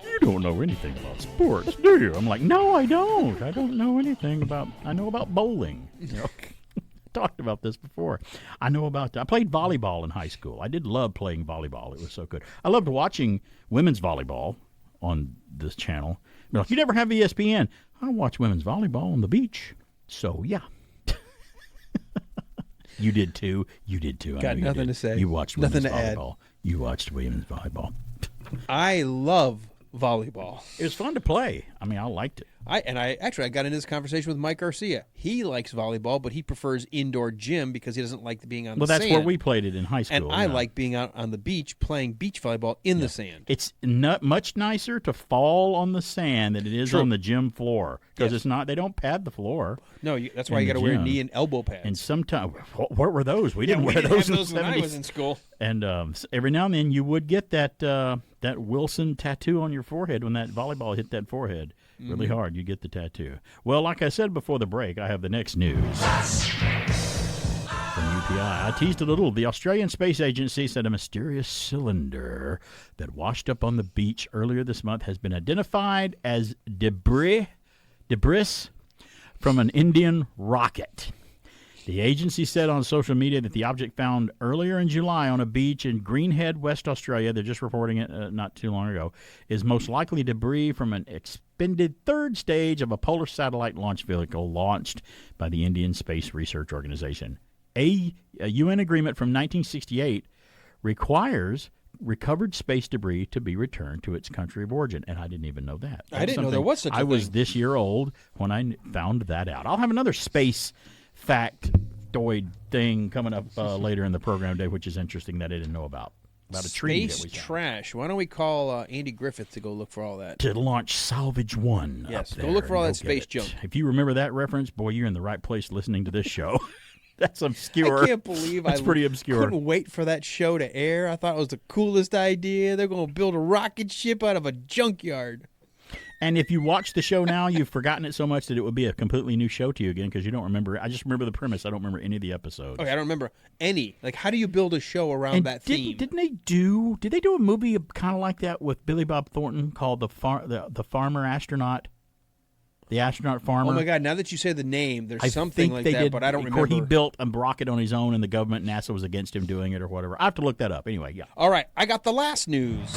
"You don't know anything about sports, do you?" I'm like, "No, I don't. I don't know anything about. I know about bowling." Talked about this before. I played volleyball in high school. I did love playing volleyball. It was so good. I loved watching women's volleyball on this channel. They're like, "You never have ESPN." I watch women's volleyball on the beach. So, yeah. You did too. Got nothing to say. You watched nothing women's to volleyball. Add. You watched women's volleyball. I love volleyball. It was fun to play. I mean, I liked it. I got into this conversation with Mike Garcia. He likes volleyball, but he prefers indoor gym because he doesn't like being on the sand. Well, that's where we played it in high school. And I like being out on the beach playing beach volleyball in the sand. It's not much nicer to fall on the sand than it is on the gym floor because it's not. They don't pad the floor. No, that's why you got to wear knee and elbow pads. And sometimes, what were those? We didn't wear have those when I was in school. And every now and then you would get that Wilson tattoo on your forehead when that volleyball hit that forehead really hard. You get the tattoo. Well, like I said before the break, I have the next news from UPI. I teased a little. The Australian Space Agency said a mysterious cylinder that washed up on the beach earlier this month has been identified as debris from an Indian rocket. The agency said on social media that the object found earlier in July on a beach in Greenhead, West Australia, they're just reporting it not too long ago, is most likely debris from an expended third stage of a polar satellite launch vehicle launched by the Indian Space Research Organization. A UN agreement from 1968 requires recovered space debris to be returned to its country of origin, and I didn't even know that. I didn't know there was such a thing. I was this year old when I found that out. I'll have another space factoid thing coming up later in the program today, which is interesting that I didn't know about a tree that we found. Trash. Why don't we call Andy Griffith to go look for all that? To launch Salvage One. Yes, up go look for all there. that space junk. If you remember that reference, boy, you're in the right place listening to this show. That's obscure. I can't believe That's pretty obscure. Couldn't wait for that show to air. I thought it was the coolest idea. They're going to build a rocket ship out of a junkyard. And if you watch the show now, you've forgotten it so much that it would be a completely new show to you again because you don't remember it. I just remember the premise. I don't remember any of the episodes. Okay, I don't remember any. Like, how do you build a show around that theme? Did they do a movie kind of like that with Billy Bob Thornton called the Farmer Astronaut? The Astronaut Farmer. Oh, my God. Now that you say the name, there's something like that, but I don't remember. Or he built a rocket on his own, and the government, NASA, was against him doing it or whatever. I have to look that up. Anyway, yeah. All right. I got the last news.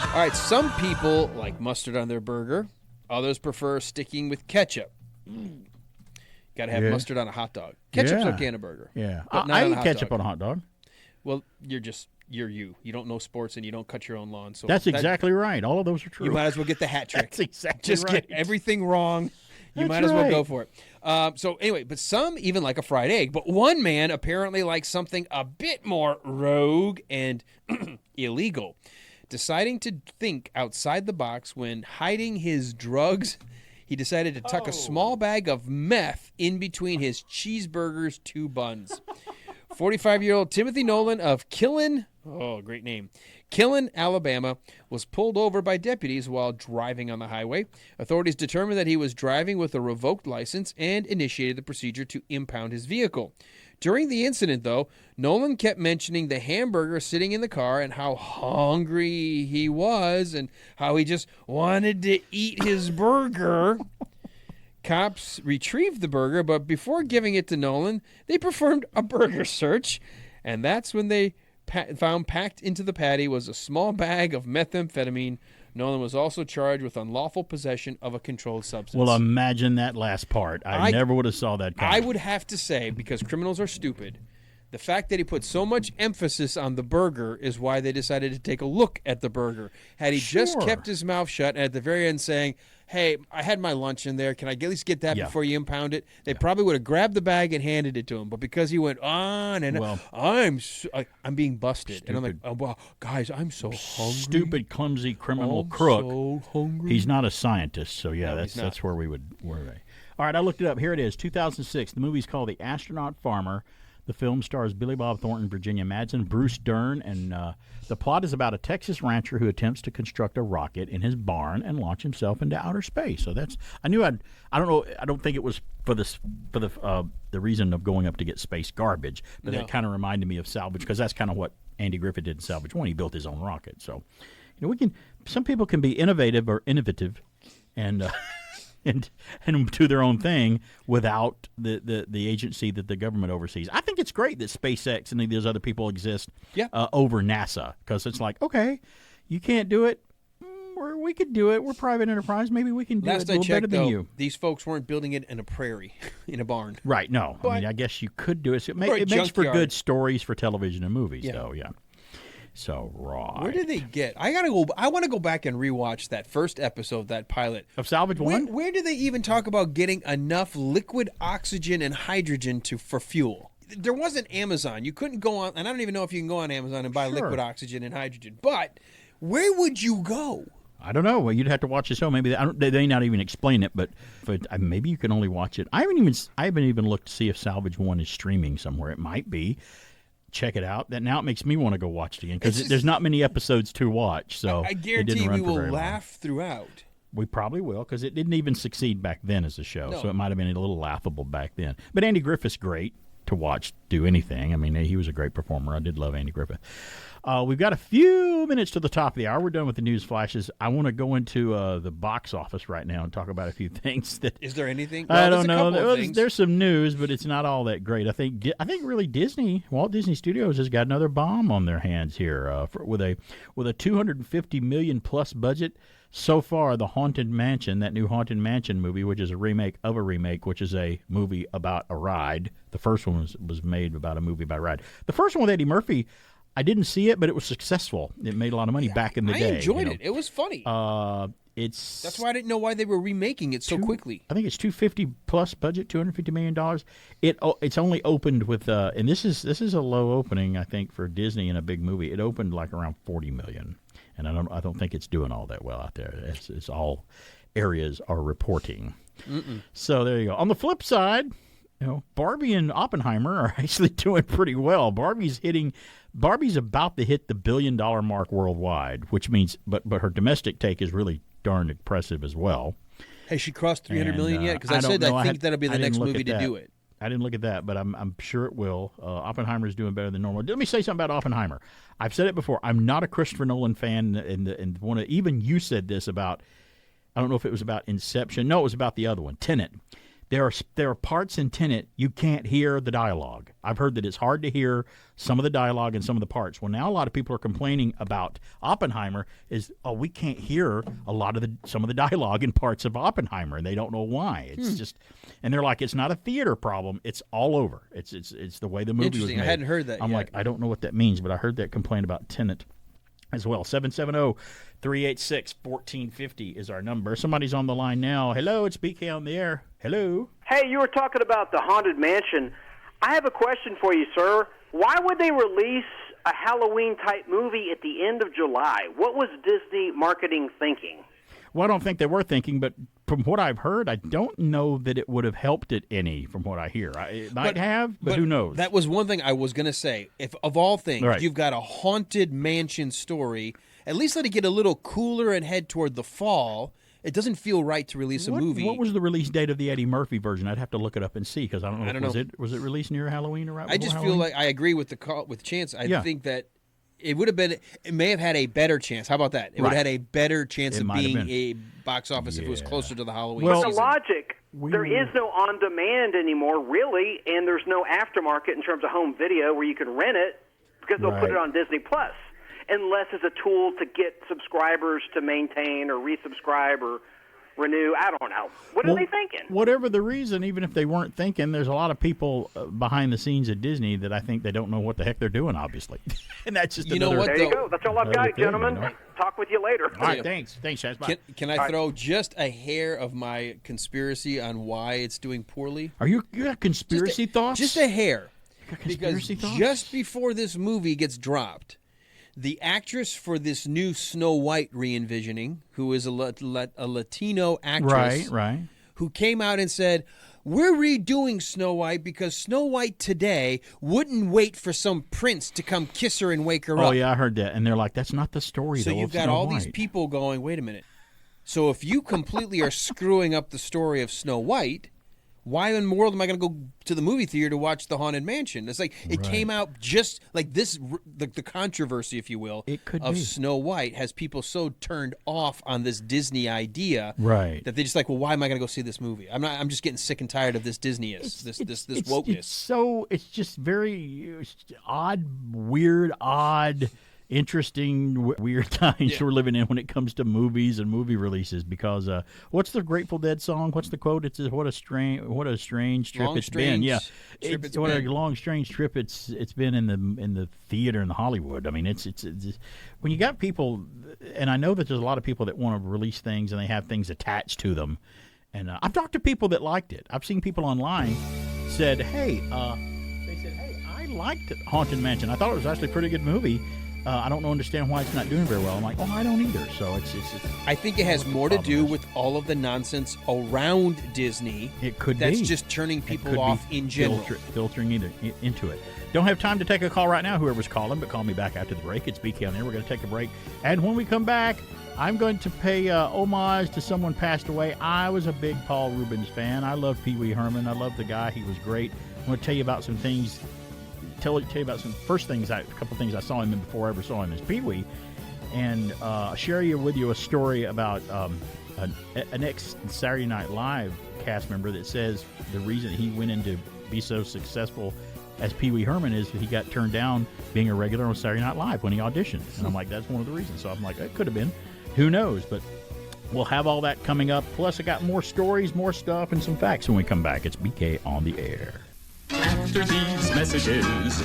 All right. Some people like mustard on their burger. Others prefer sticking with ketchup. Got to have mustard on a hot dog. Ketchup's okay on a burger. Yeah. But not I on a eat hot ketchup dog. on a hot dog. Well, you're you. You don't know sports and you don't cut your own lawn. So that's exactly right. All of those are true. You might as well get the hat trick. That's exactly Just right. get everything wrong. You might as well go for it. So anyway, but some even like a fried egg. But one man apparently likes something a bit more rogue and illegal. Deciding to think outside the box when hiding his drugs, he decided to tuck a small bag of meth in between his cheeseburger's two buns. 45-year-old Timothy Nolan of Killen, great name, Killen, Alabama, was pulled over by deputies while driving on the highway. Authorities determined that he was driving with a revoked license and initiated the procedure to impound his vehicle. During the incident, though, Nolan kept mentioning the hamburger sitting in the car and how hungry he was and how he just wanted to eat his burger. Cops retrieved the burger, but before giving it to Nolan, they performed a burger search, and that's when they found packed into the patty was a small bag of methamphetamine. Nolan was also charged with unlawful possession of a controlled substance. Well, imagine that last part. I never would have saw that coming. I would have to say, because criminals are stupid, the fact that he put so much emphasis on the burger is why they decided to take a look at the burger. Had he just kept his mouth shut and at the very end saying, hey, I had my lunch in there. Can I at least get that before you impound it? They probably would have grabbed the bag and handed it to him. But because he went on and I'm being busted. Stupid. And I'm like, oh, wow, guys, I'm so hungry. Stupid, clumsy criminal crook. So hungry. He's not a scientist, so yeah, No, that's where we would. All right, I looked it up. Here it is, 2006. The movie's called The Astronaut Farmer. The film stars Billy Bob Thornton, Virginia Madsen, Bruce Dern, and the plot is about a Texas rancher who attempts to construct a rocket in his barn and launch himself into outer space. So that's I don't think it was for the reason of going up to get space garbage, but that kind of reminded me of Salvage because that's kind of what Andy Griffith did in Salvage 1. He built his own rocket. So some people can be innovative and and do their own thing without the agency that the government oversees. I think it's great that SpaceX and those other people exist over NASA because it's like, okay, you can't do it. We could do it. We're private enterprise. Maybe we can do it a little better than you. These folks weren't building it in a prairie, in a barn. Right, no. I guess you could do it. It makes for good stories for television and movies, though, yeah. So, right. Where did they get? I want to go back and rewatch that first episode, that pilot of Salvage One. Where do they even talk about getting enough liquid oxygen and hydrogen for fuel? There wasn't Amazon. You couldn't go on, and I don't even know if you can go on Amazon and buy liquid oxygen and hydrogen. But where would you go? I don't know. Well, you'd have to watch the show. Maybe they may not even explain it, but maybe you can only watch it. I haven't even looked to see if Salvage One is streaming somewhere. It might be. Check it out. That now it makes me want to go watch it again because there's not many episodes to watch. So I guarantee we will laugh throughout. We probably will because it didn't even succeed back then as a show, so it might have been a little laughable back then. But Andy Griffith's great to watch do anything. I mean, he was a great performer. I did love Andy Griffith. We've got a few minutes to the top of the hour. We're done with the news flashes. I want to go into the box office right now and talk about a few things. Is there anything? I don't know. There's some news, but it's not all that great. I think really Walt Disney Studios has got another bomb on their hands here with a $250 million plus budget. So far, the Haunted Mansion, that new Haunted Mansion movie, which is a remake of a remake, which is a movie about a ride. The first one was made about a movie about a ride. The first one with Eddie Murphy, I didn't see it, but it was successful. It made a lot of money back in the day. I enjoyed it. It was funny. That's why I didn't know why they were remaking it so quickly. I think it's $250 plus budget, $250 million. It's only opened with and this is a low opening, I think, for Disney in a big movie. It opened like around $40 million. And I don't think it's doing all that well out there. It's all areas are reporting. So there you go. On the flip side, Barbie and Oppenheimer are actually doing pretty well. Barbie's about to hit the $1 billion mark worldwide, which means, but her domestic take is really darn impressive as well. Has she crossed 300 million yet? Because I think that'll be the next movie to do it. I didn't look at that, but I'm sure it will. Oppenheimer is doing better than normal. Let me say something about Oppenheimer. I've said it before. I'm not a Christopher Nolan fan, and even you said this about. I don't know if it was about Inception. No, it was about the other one, Tenet. There are parts in Tenet you can't hear the dialogue. I've heard that it's hard to hear some of the dialogue and some of the parts. Well, now a lot of people are complaining about Oppenheimer we can't hear some of the dialogue in parts of Oppenheimer, and they don't know why. It's just, and they're like, it's not a theater problem. It's all over. It's the way the movie was made. I hadn't heard that. I'm like, I don't know what that means, but I heard that complaint about Tenet as well. 770-386-1450 is our number. Somebody's on the line now. Hello, it's BK on the air. Hello. Hey, you were talking about the Haunted Mansion. I have a question for you, sir. Why would they release a Halloween-type movie at the end of July? What was Disney marketing thinking? Well, I don't think they were thinking, but from what I've heard, I don't know that it would have helped it any from what I hear. It might have, but who knows? That was one thing I was going to say. If of all things, you've got a Haunted Mansion story, at least let it get a little cooler and head toward the fall. It doesn't feel right to release a movie. What was the release date of the Eddie Murphy version? I'd have to look it up and see because I don't know. Was it released near Halloween or right? I just Halloween? feel like I agree with Chance. I think that it would have been. It may have had a better chance. How about that? It would have had a better chance of being a box office if it was closer to the Halloween season. But the logic, there is no on-demand anymore, really, and there's no aftermarket in terms of home video where you can rent it because they'll put it on Disney Plus. Unless it's a tool to get subscribers to maintain or resubscribe or renew. I don't know. What are they thinking? Whatever the reason, even if they weren't thinking, there's a lot of people behind the scenes at Disney that I think they don't know what the heck they're doing, obviously. And that's just there you go. That's all I've got, gentlemen. Talk with you later. All right, thanks. Thanks, Chaz. Bye. Can I throw just a hair of my conspiracy on why it's doing poorly? You got conspiracy thoughts? Just a hair. Conspiracy because thoughts? Just before this movie gets dropped, the actress for this new Snow White re-envisioning, who is a Latino actress, who came out and said, we're redoing Snow White because Snow White today wouldn't wait for some prince to come kiss her and wake her up. Oh, yeah, I heard that. And they're like, that's not the story, So you've got all these people going, wait a minute. So if you completely are screwing up the story of Snow White, why in the world am I going to go to the movie theater to watch The Haunted Mansion? It's like it came out just like this, the controversy, if you will, of Snow White has people so turned off on this Disney idea that they just like, well, why am I going to go see this movie? I'm just getting sick and tired of this Disney-ness, this wokeness. It's just very odd, weird, odd. interesting, weird times we're living in when it comes to movies and movie releases. Because what's the Grateful Dead song? What's the quote? It's what a strange trip Long, it's been. Yeah, trip it's what been. a long, strange trip it's been in the theater in Hollywood. I mean, it's when you got people, and I know that there's a lot of people that want to release things and they have things attached to them. And I've talked to people that liked it. I've seen people online said, "Hey, I liked Haunted Mansion. I thought it was actually a pretty good movie. I don't understand why it's not doing very well." I'm like, I don't either. So it's I think it has more to do with all of the nonsense around Disney. It could that's be. just turning people off in general. Filtering into it. Don't have time to take a call right now, whoever's calling, but call me back after the break. It's BK on there. We're going to take a break. And when we come back, I'm going to pay homage to someone passed away. I was a big Paul Rubens fan. I love Pee Wee Herman. I love the guy. He was great. I'm going to tell you about some things. Tell you about some a couple things I saw him in before I ever saw him as Pee Wee, and share with you a story about an ex-Saturday Night Live cast member that says the reason he went into be so successful as Pee Wee Herman is that he got turned down being a regular on Saturday Night Live when he auditioned. And I'm like, that's one of the reasons. So I'm like, it could have been. Who knows? But we'll have all that coming up. Plus, I got more stories, more stuff, and some facts when we come back. It's BK on the air. After these messages,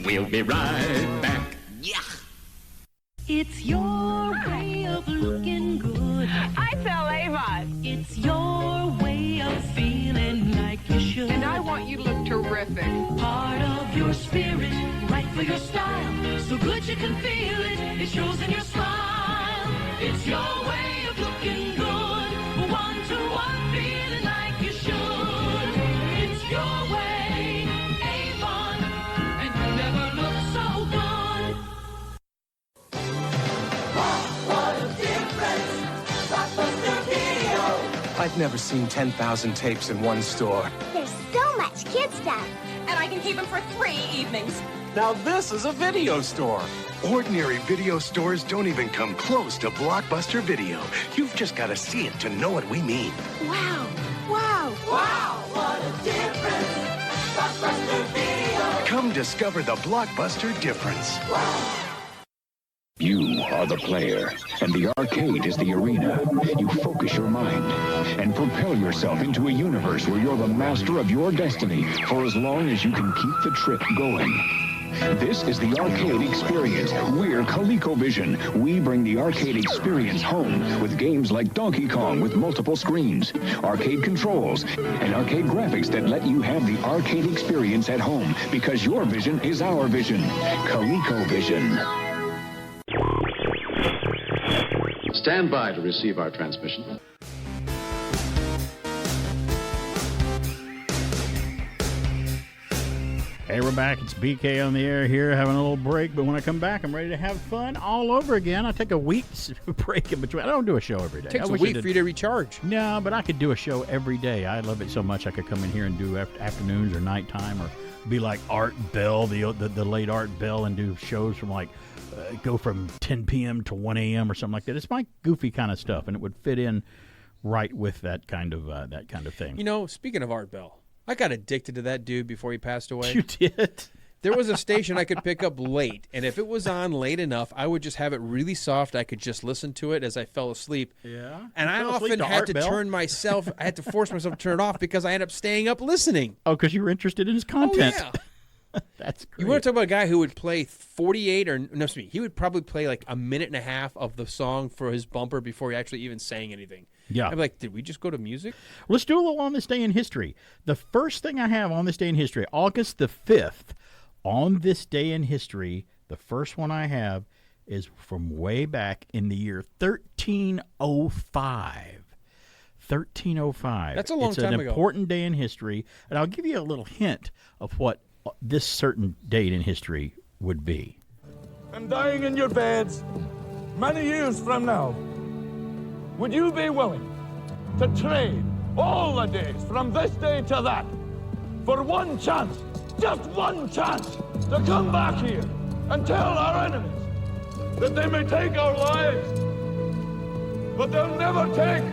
we'll be right back. Yeah. It's your way of looking good. I tell Avon. It's your way of feeling like you should. And I want you to look terrific. Part of your spirit, right for your style. So good you can feel it. It shows in your smile. It's your way of looking good. 1-to-1 feeling like you should. It's your way. I've never seen 10,000 tapes in one store. There's so much kid stuff. And I can keep them for 3 evenings. Now this is a video store. Ordinary video stores don't even come close to Blockbuster Video. You've just got to see it to know what we mean. Wow. Wow. Wow. What a difference. Blockbuster Video. Come discover the Blockbuster difference. Wow. You are the player, and the arcade is the arena. You focus your mind and propel yourself into a universe where you're the master of your destiny for as long as you can keep the trip going. This is the arcade experience. We're ColecoVision. We bring the arcade experience home with games like Donkey Kong with multiple screens, arcade controls, and arcade graphics that let you have the arcade experience at home because your vision is our vision. ColecoVision. Stand by to receive our transmission. Hey, we're back. It's BK on the air here, having a little break. But when I come back, I'm ready to have fun all over again. I take a week's break in between. I don't do a show every day. It takes a week for you to recharge. No, but I could do a show every day. I love it so much I could come in here and do afternoons or nighttime, or be like Art Bell, the late Art Bell, and do shows from go from 10 p.m. to 1 a.m. or something like that. It's my goofy kind of stuff, and it would fit in right with that kind of thing. You know, speaking of Art Bell, I got addicted to that dude before he passed away. You did? There was a station I could pick up late, and if it was on late enough, I would just have it really soft. I could just listen to it as I fell asleep. Yeah. And I often had to I had to force myself to turn it off because I ended up staying up listening. Oh, because you were interested in his content. Oh, yeah. That's great. You want to talk about a guy who would play 48 or no, excuse me, he would probably play like a minute and a half of the song for his bumper before he actually even sang anything. Yeah. I'd be like, did we just go to music? Let's do a little on this day in history. The first thing I have on this day in history, August the 5th, on this day in history, the first one I have is from way back in the year 1305. 1305. That's a long time ago. It's an important day in history, and I'll give you a little hint of what this certain date in history would be. And dying in your beds many years from now, would you be willing to trade all the days from this day to that for one chance, just one chance, to come back here and tell our enemies that they may take our lives, but they'll never take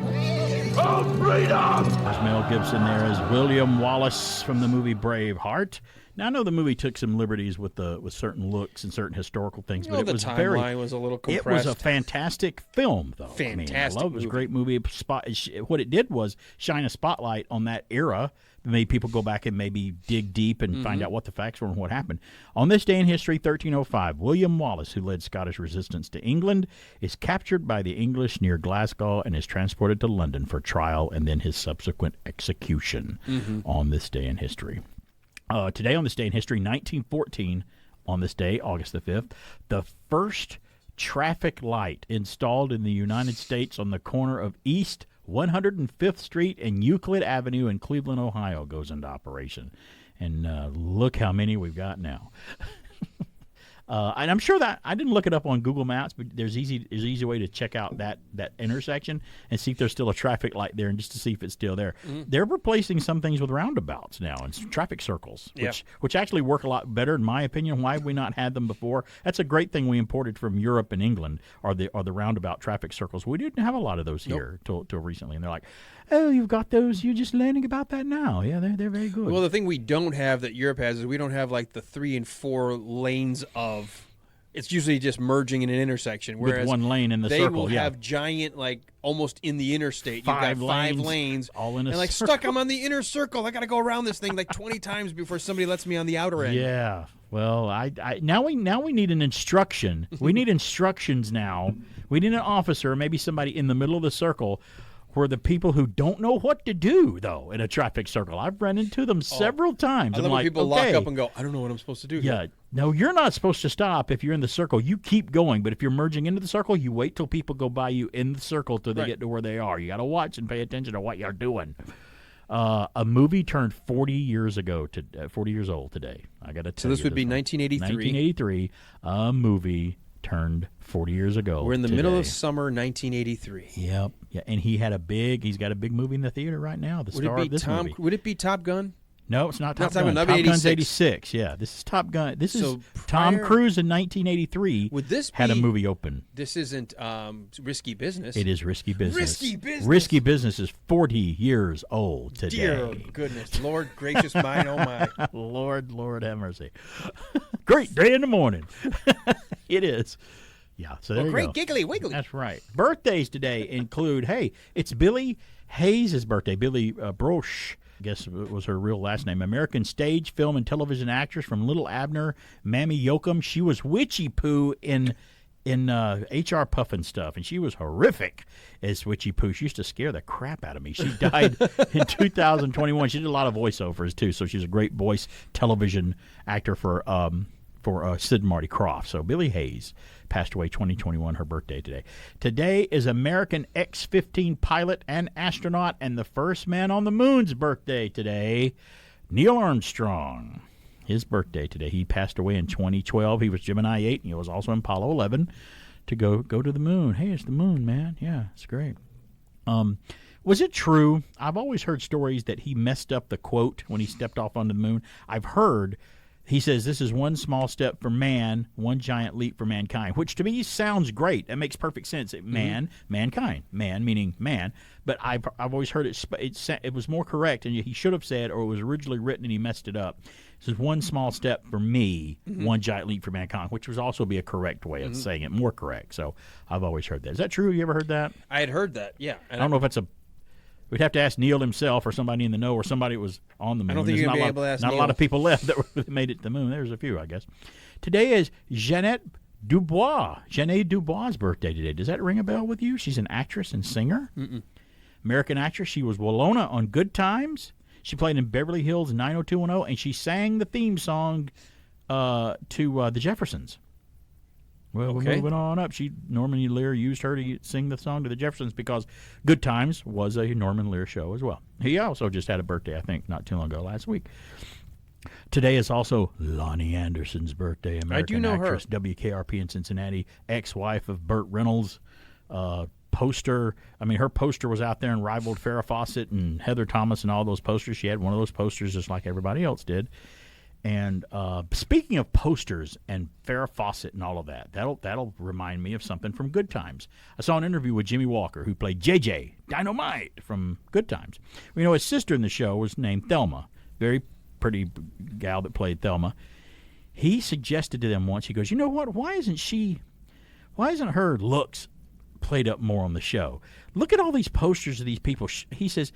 our freedom? There's Mel Gibson there as William Wallace from the movie Braveheart. Now I know the movie took some liberties with certain looks and certain historical things, but it the was timeline was a little compressed. It was a fantastic film, though. Fantastic. It was a great movie. What it did was shine a spotlight on that era. Made people go back and maybe dig deep and find out what the facts were and what happened. On this day in history, 1305, William Wallace, who led Scottish resistance to England, is captured by the English near Glasgow and is transported to London for trial and then his subsequent execution on this day in history. Today on this day in history, 1914, on this day, August the 5th, the first traffic light installed in the United States on the corner of East 105th Street and Euclid Avenue in Cleveland, Ohio, goes into operation. And look how many we've got now. And I'm sure that I didn't look it up on Google Maps, but there's an easy way to check out that intersection and see if there's still a traffic light there, and just to see if it's still there. They're replacing some things with roundabouts now and traffic circles, which actually work a lot better, in my opinion. Why have we not had them before? That's a great thing we imported from Europe and England, are the roundabout traffic circles. We didn't have a lot of those here till recently, and they're like, oh, you've got those. You're just learning about that now. Yeah, they're very good. Well, the thing we don't have that Europe has is we don't have like the 3 and 4 lanes of. It's usually just merging in an intersection. Whereas with one lane in the circle. They will have giant, like almost in the interstate. You've got 5 lanes, all in a and like circle. stuck. I'm on the inner circle. I got to go around this thing like 20 times before somebody lets me on the outer end. Yeah. Well, now we need an instruction. We need instructions now. We need an officer, maybe somebody in the middle of the circle, where the people who don't know what to do, though, in a traffic circle. I've run into them several times. I love when people lock up and go, I don't know what I'm supposed to do. Yeah. No, you're not supposed to stop if you're in the circle. You keep going. But if you're merging into the circle, you wait till people go by you in the circle till they get to where they are. You got to watch and pay attention to what you're doing. A movie turned 40 years old today. I got to tell you. So this would be 1983. 1983. A movie turned 40 years ago. We're in the middle of summer 1983. Yep. Yeah, and he's got a big movie in the theater right now. The star of this movie. Would it be Top Gun? No, it's not Top Gun. Top Gun's 86. Yeah, this is Top Gun. This is Tom Cruise in 1983. Would this had a movie open? This isn't Risky Business. It is Risky Business. Risky Business. Risky Business is 40 years old today. Dear goodness, Lord gracious mine, oh my. Lord have mercy. Great day in the morning. It is. Yeah, so there you great go. Giggly Wiggly. That's right. Birthdays today include, it's Billy Hayes' birthday. Billy Brosh, I guess was her real last name. American stage, film, and television actress from Little Abner, Mammy Yoakum. She was Witchy Pooh in H.R. Puffin stuff, and she was horrific as Witchy Pooh. She used to scare the crap out of me. She died in 2021. She did a lot of voiceovers, too, so she's a great voice television actor for Sid and Marty Krofft. So Billy Hayes passed away 2021, her birthday today. Today is American X-15 pilot and astronaut and the first man on the moon's birthday today, Neil Armstrong. His birthday today. He passed away in 2012. He was Gemini 8, and he was also in Apollo 11 to go to the moon. Hey, it's the moon, man. Yeah, it's great. Was it true? I've always heard stories that he messed up the quote when he stepped off onto the moon. I've heard he says, this is one small step for man, one giant leap for mankind, which to me sounds great. That makes perfect sense. Mankind. Man meaning man. But I've always heard it was more correct, and he should have said, or it was originally written and he messed it up. This is one small step for me, one giant leap for mankind, which would also be a correct way of saying it, more correct. So I've always heard that. Is that true? You ever heard that? I had heard that, yeah. I don't know if it's we'd have to ask Neil himself or somebody in the know or somebody that was on the moon. I don't think you're going to be able to ask Neil. Not a lot of people left that made it to the moon. There's a few, I guess. Today is Jeanette Dubois. Jeanette Dubois' birthday today. Does that ring a bell with you? She's an actress and singer. American actress. She was Walona on Good Times. She played in Beverly Hills 90210, and she sang the theme song to the Jeffersons. Well, we're moving on up. Norman Lear used her to sing the song to the Jeffersons because Good Times was a Norman Lear show as well. He also just had a birthday, I think, not too long ago, last week. Today is also Lonnie Anderson's birthday. American actress, her. WKRP in Cincinnati, ex-wife of Burt Reynolds. Poster. I mean, her poster was out there and rivaled Farrah Fawcett and Heather Thomas and all those posters. She had one of those posters just like everybody else did. And speaking of posters and Farrah Fawcett and all of that, that'll remind me of something from Good Times. I saw an interview with Jimmy Walker, who played JJ Dynamite from Good Times. His sister in the show was named Thelma. Very pretty gal that played Thelma. He suggested to them once, he goes, you know what, why isn't her looks played up more on the show? Look at all these posters of these people. He says,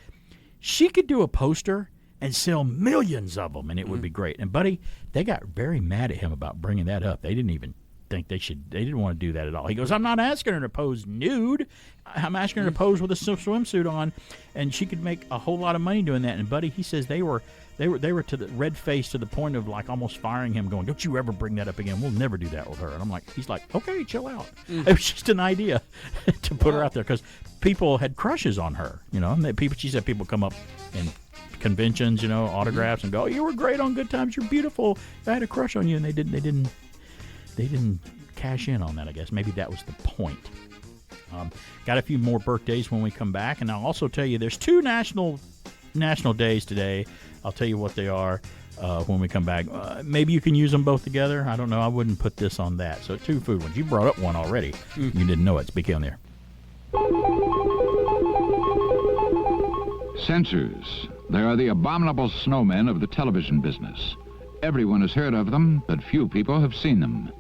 she could do a poster and sell millions of them, and it would be great. And, buddy, they got very mad at him about bringing that up. They didn't even think they didn't want to do that at all. He goes, I'm not asking her to pose nude. I'm asking her to pose with a swimsuit on, and she could make a whole lot of money doing that. And, buddy, he says they were to the red face to the point of like almost firing him, going, don't you ever bring that up again. We'll never do that with her. And he's like, okay, chill out. It was just an idea to put her out there because people had crushes on her, and she said people come up in conventions, autographs and go, oh, you were great on Good Times. You're beautiful. I had a crush on you. And they didn't cash in on that, I guess. Maybe that was the point. Got a few more birthdays when we come back. And I'll also tell you there's 2 national days today. I'll tell you what they are when we come back. Maybe you can use them both together. I don't know. I wouldn't put this on that. So 2 food ones. You brought up one already. You didn't know it. Speak on there. Censors. They are the abominable snowmen of the television business. Everyone has heard of them, but few people have seen them.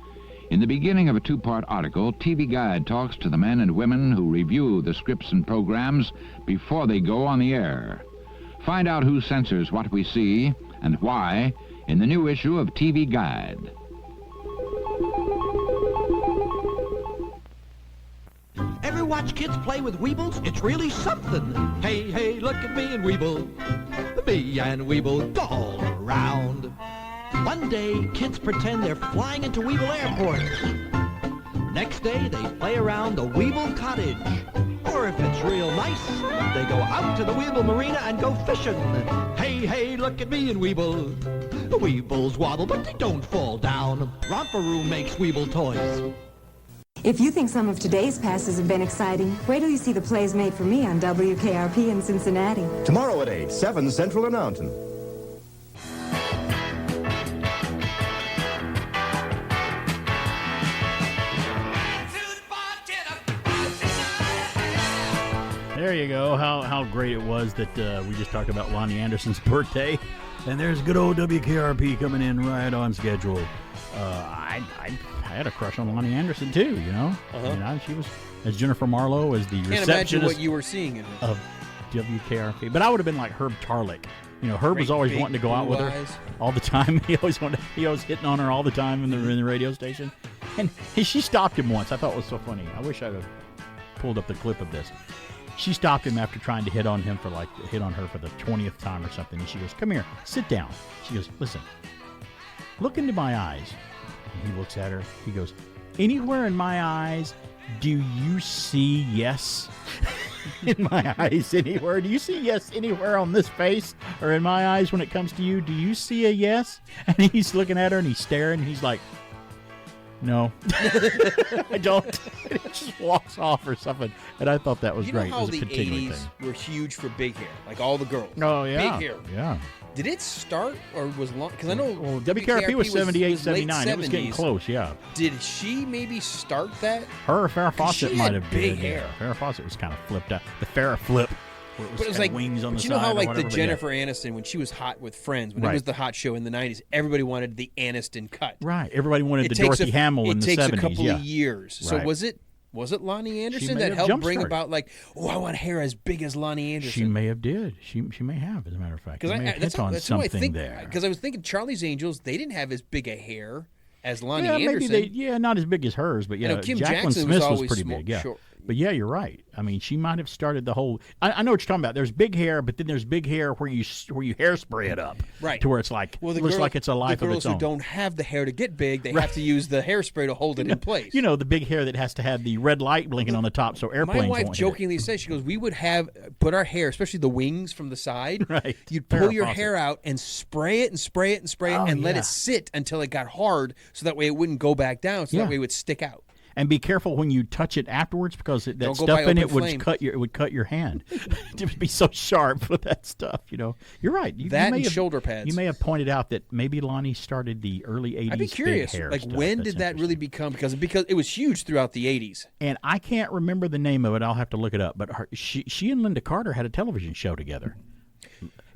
In the beginning of a 2-part article, TV Guide talks to the men and women who review the scripts and programs before they go on the air. Find out who censors what we see and why in the new issue of TV Guide. Ever watch kids play with Weebles? It's really something. Hey, hey, look at me and Weeble. Me and Weeble go all around. One day, kids pretend they're flying into Weeble Airport. Next day, they play around the Weeble Cottage. Or if it's real nice, they go out to the Weeble Marina and go fishing. Hey, hey, look at me and Weeble. The Weebles waddle, but they don't fall down. Romperoo makes Weeble toys. If you think some of today's passes have been exciting, wait till you see the plays made for me on WKRP in Cincinnati. Tomorrow at 8, 7 Central and Mountain. There you go. How great it was that we just talked about Lonnie Anderson's birthday. And there's good old WKRP coming in right on schedule. I had a crush on Lonnie Anderson, too, she was, as Jennifer Marlowe, as the receptionist. Can't imagine what you were seeing in her. Of WKRP. But I would have been like Herb Tarlick. Herb was always wanting to go out with her all the time. He was hitting on her all the time in the radio station. And she stopped him once. I thought it was so funny. I wish I'd have pulled up the clip of this. She stopped him after trying to hit on her for the 20th time or something. And she goes, come here, sit down. She goes, listen, look into my eyes. And he looks at her. He goes, anywhere in my eyes, do you see yes? In my eyes anywhere? Do you see yes anywhere on this face? Or in my eyes when it comes to you, do you see a yes? And he's looking at her and he's staring and he's like, no, I don't. And he just walks off or something. And I thought that was great. You know how the 80s were huge for big hair? Like all the girls. Oh, yeah. Big hair. Yeah. Did it start or was long? Because I know WKRP was 78, 79. It It was getting close, yeah. Did she maybe start that? Her or Farrah Fawcett might have big did. hair. Yeah. Farrah Fawcett was kind of flipped out. The Farrah flip. Where But it was like wings on the you side know how or like the whatever, Jennifer Aniston when she was hot with Friends when it Right. was the hot show in the 90s, everybody wanted the Aniston cut. Right. Everybody wanted It the takes Dorothy Hamill in the 70s. It takes a couple yeah. of years. So Right. was it Lonnie Anderson may that have helped bring jump-started. about like, oh, I want hair as big as Lonnie Anderson? She may have did. She may have, as a matter of fact. Because She may have hit on that's who I something think. there. Because I was thinking Charlie's Angels, they didn't have as big a hair as Lonnie Yeah, Anderson. maybe not as big as hers, but I yeah, know Kim Jacqueline Jackson was Smith was always pretty small- big. Yeah, short. but yeah, you're right. I mean, she might have started the whole. I know what you're talking about. There's big hair, but then there's big hair where you hairspray it up, Right. to where it's like Well, looks like it's a life the of girls its own. who don't have the hair to get big, they have to use the hairspray to hold it in place. You know, the big hair that has to have the red light blinking on the top, so airplanes My wife won't hit it. jokingly says, she goes, we would put our hair, especially the wings from the side. Right. You'd Farrah pull your Fawcett. hair out and spray it and spray it and spray it Oh, and let yeah. it sit until it got hard so that way it wouldn't go back down, so Yeah. that way it would stick out. And be careful when you touch it afterwards because that Don't go stuff by in it open would flame. cut your hand. It would be so sharp with that stuff. You're right. You That may and have- shoulder pads. You may have pointed out that maybe Lonnie started the early '80s. I'd be curious, big hair like stuff. when That's did that really become? Because it was huge throughout the '80s. And I can't remember the name of it. I'll have to look it up. But she and Linda Carter had a television show together.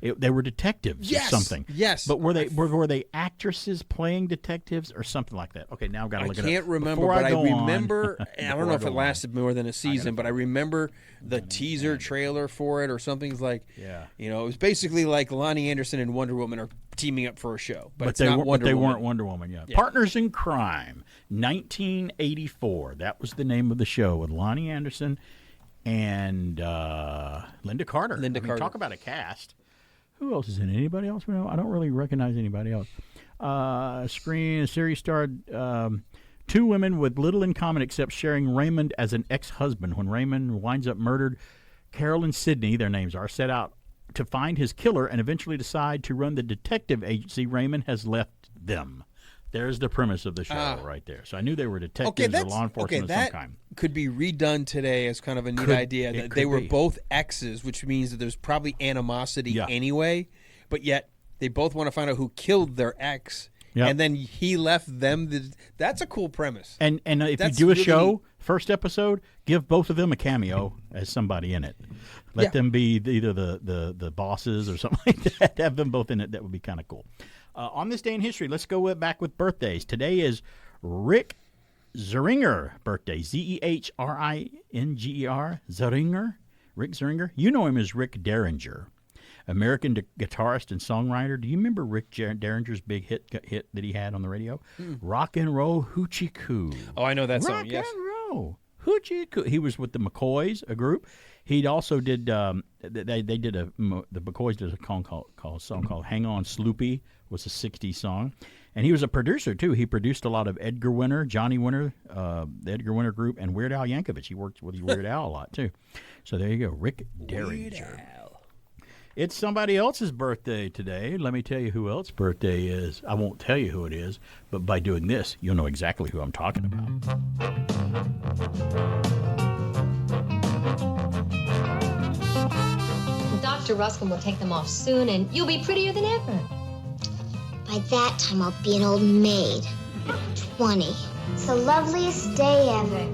They were detectives or something. Yes. But were they actresses playing detectives or something like that? Okay, now I've got to look it up. I can't remember, but I remember. I don't know if it lasted more than a season, but I remember the teaser trailer for it or something like. Yeah. It was basically like Lonnie Anderson and Wonder Woman are teaming up for a show, but they weren't Wonder Woman. Yeah. Partners in Crime, 1984. That was the name of the show with Lonnie Anderson and Linda Carter. Carter. Talk about a cast. Who else is in it? Anybody else? I don't really recognize anybody else. Series starred two women with little in common except sharing Raymond as an ex-husband. When Raymond winds up murdered, Carol and Sidney, their names are, set out to find his killer and eventually decide to run the detective agency. Raymond has left them. There's the premise of the show right there. So I knew they were detectives or law enforcement of some kind. Could be redone today as kind of a neat idea. That they were both exes, which means that there's probably animosity anyway, but yet they both want to find out who killed their ex, and then he left them. That's a cool premise. And if you do a show, first episode, give both of them a cameo as somebody in it. Let them be either the bosses or something like that. Have them both in it. That would be kind of cool. On this day in history, let's go back with birthdays. Today is Rick Zeringer birthday. Zehringer. Zeringer. Rick Zeringer. You know him as Rick Derringer, American guitarist and songwriter. Do you remember Rick Derringer's big hit that he had on the radio? Rock and Roll Hoochie Coo. Oh, I know that song. Rock Yes. and Roll Hoochie Coo. He was with the McCoys, a group. He also did. The McCoys did a song called "Hang On, Sloopy." Was a '60s song, and he was a producer too. He produced a lot of Edgar Winter, Johnny Winter, the Edgar Winter Group, and Weird Al Yankovic. He worked with Weird Al a lot too. So there you go, Rick Derringer. It's somebody else's birthday today. Let me tell you who else's birthday is. I won't tell you who it is, but by doing this, you'll know exactly who I'm talking about. Dr. Ruskin will take them off soon, and you'll be prettier than ever. By that time, I'll be an old maid. 20. It's the loveliest day ever.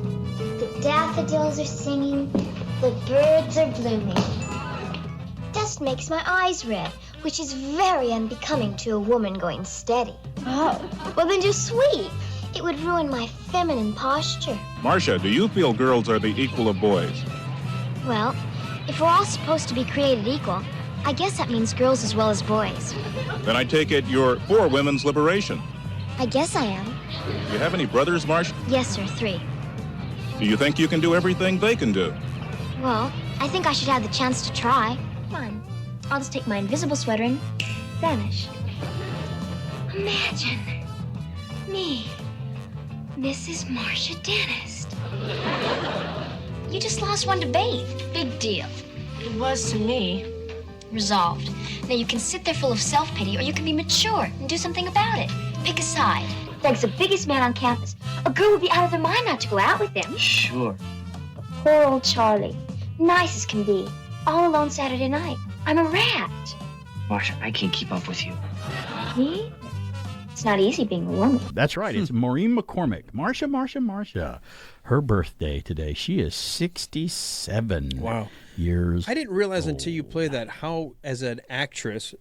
The daffodils are singing. The birds are blooming. Dust makes my eyes red, which is very unbecoming to a woman going steady. Oh. Well, then just sweep. It would ruin my feminine posture. Marcia, do you feel girls are the equal of boys? Well, if we're all supposed to be created equal, I guess that means girls as well as boys. Then I take it you're for women's liberation. I guess I am. Do you have any brothers, Marcia? Yes, sir, 3. Do you think you can do everything they can do? Well, I think I should have the chance to try. Come on. I'll just take my invisible sweater and vanish. Imagine me, Mrs. Marcia Dentist. You just lost one debate. Big deal. It was to me. Resolved. Now you can sit there full of self-pity, or you can be mature and do something about it. Pick a side. Doug's the biggest man on campus. A girl would be out of her mind not to go out with him. Sure. Poor old Charlie. Nice as can be. All alone Saturday night. I'm a rat. Marcia, I can't keep up with you. Me? It's not easy being a woman. That's right. It's Maureen McCormick. Marcia. Her birthday today. She is 67 years I didn't realize old. until you played that how, as an actress,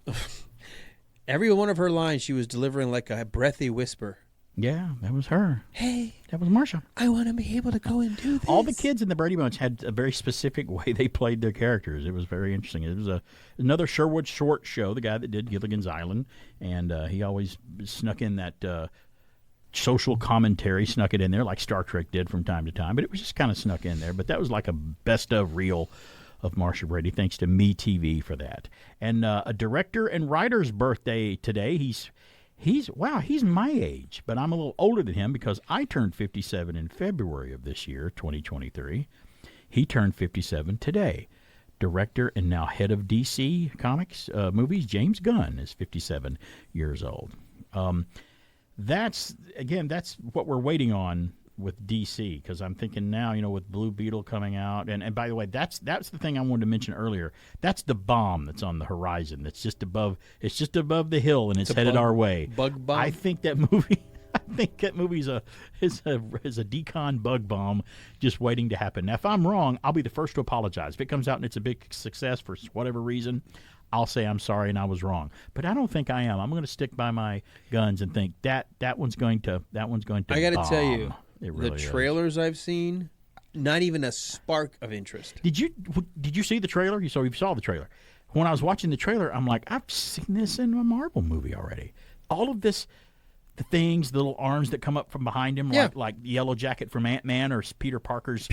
every one of her lines she was delivering like a breathy whisper. Yeah, that was her. Hey. That was Marcia. I want to be able to go and do this. All the kids in the Brady Bunch had a very specific way they played their characters. It was very interesting. It was another Sherwood Short show, the guy that did Gilligan's Island, and he always snuck in that social commentary, snuck it in there like Star Trek did from time to time, but it was just kind of snuck in there. But that was like a best of reel of Marcia Brady, thanks to MeTV for that. And a director and writer's birthday today. He's my age, but I'm a little older than him because I turned 57 in February of this year, 2023. He turned 57 today. Director and now head of DC Comics movies, James Gunn, is 57 years old. That's what we're waiting on with DC, because I'm thinking now, with Blue Beetle coming out, and by the way, that's the thing I wanted to mention earlier. That's the bomb that's on the horizon. That's just above. It's just above the hill, and it's headed our way. Bug bomb. I think that movie is a decon bug bomb just waiting to happen. Now, if I'm wrong, I'll be the first to apologize. If it comes out and it's a big success for whatever reason, I'll say I'm sorry and I was wrong. But I don't think I am. I'm going to stick by my guns and think that one's going to I got to tell you, really the trailers I've seen, not even a spark of interest. Did you see the trailer? You saw the trailer. When I was watching the trailer, I'm like, I've seen this in a Marvel movie already. All of this, the things, the little arms that come up from behind him, like the yellow jacket from Ant-Man or Peter Parker's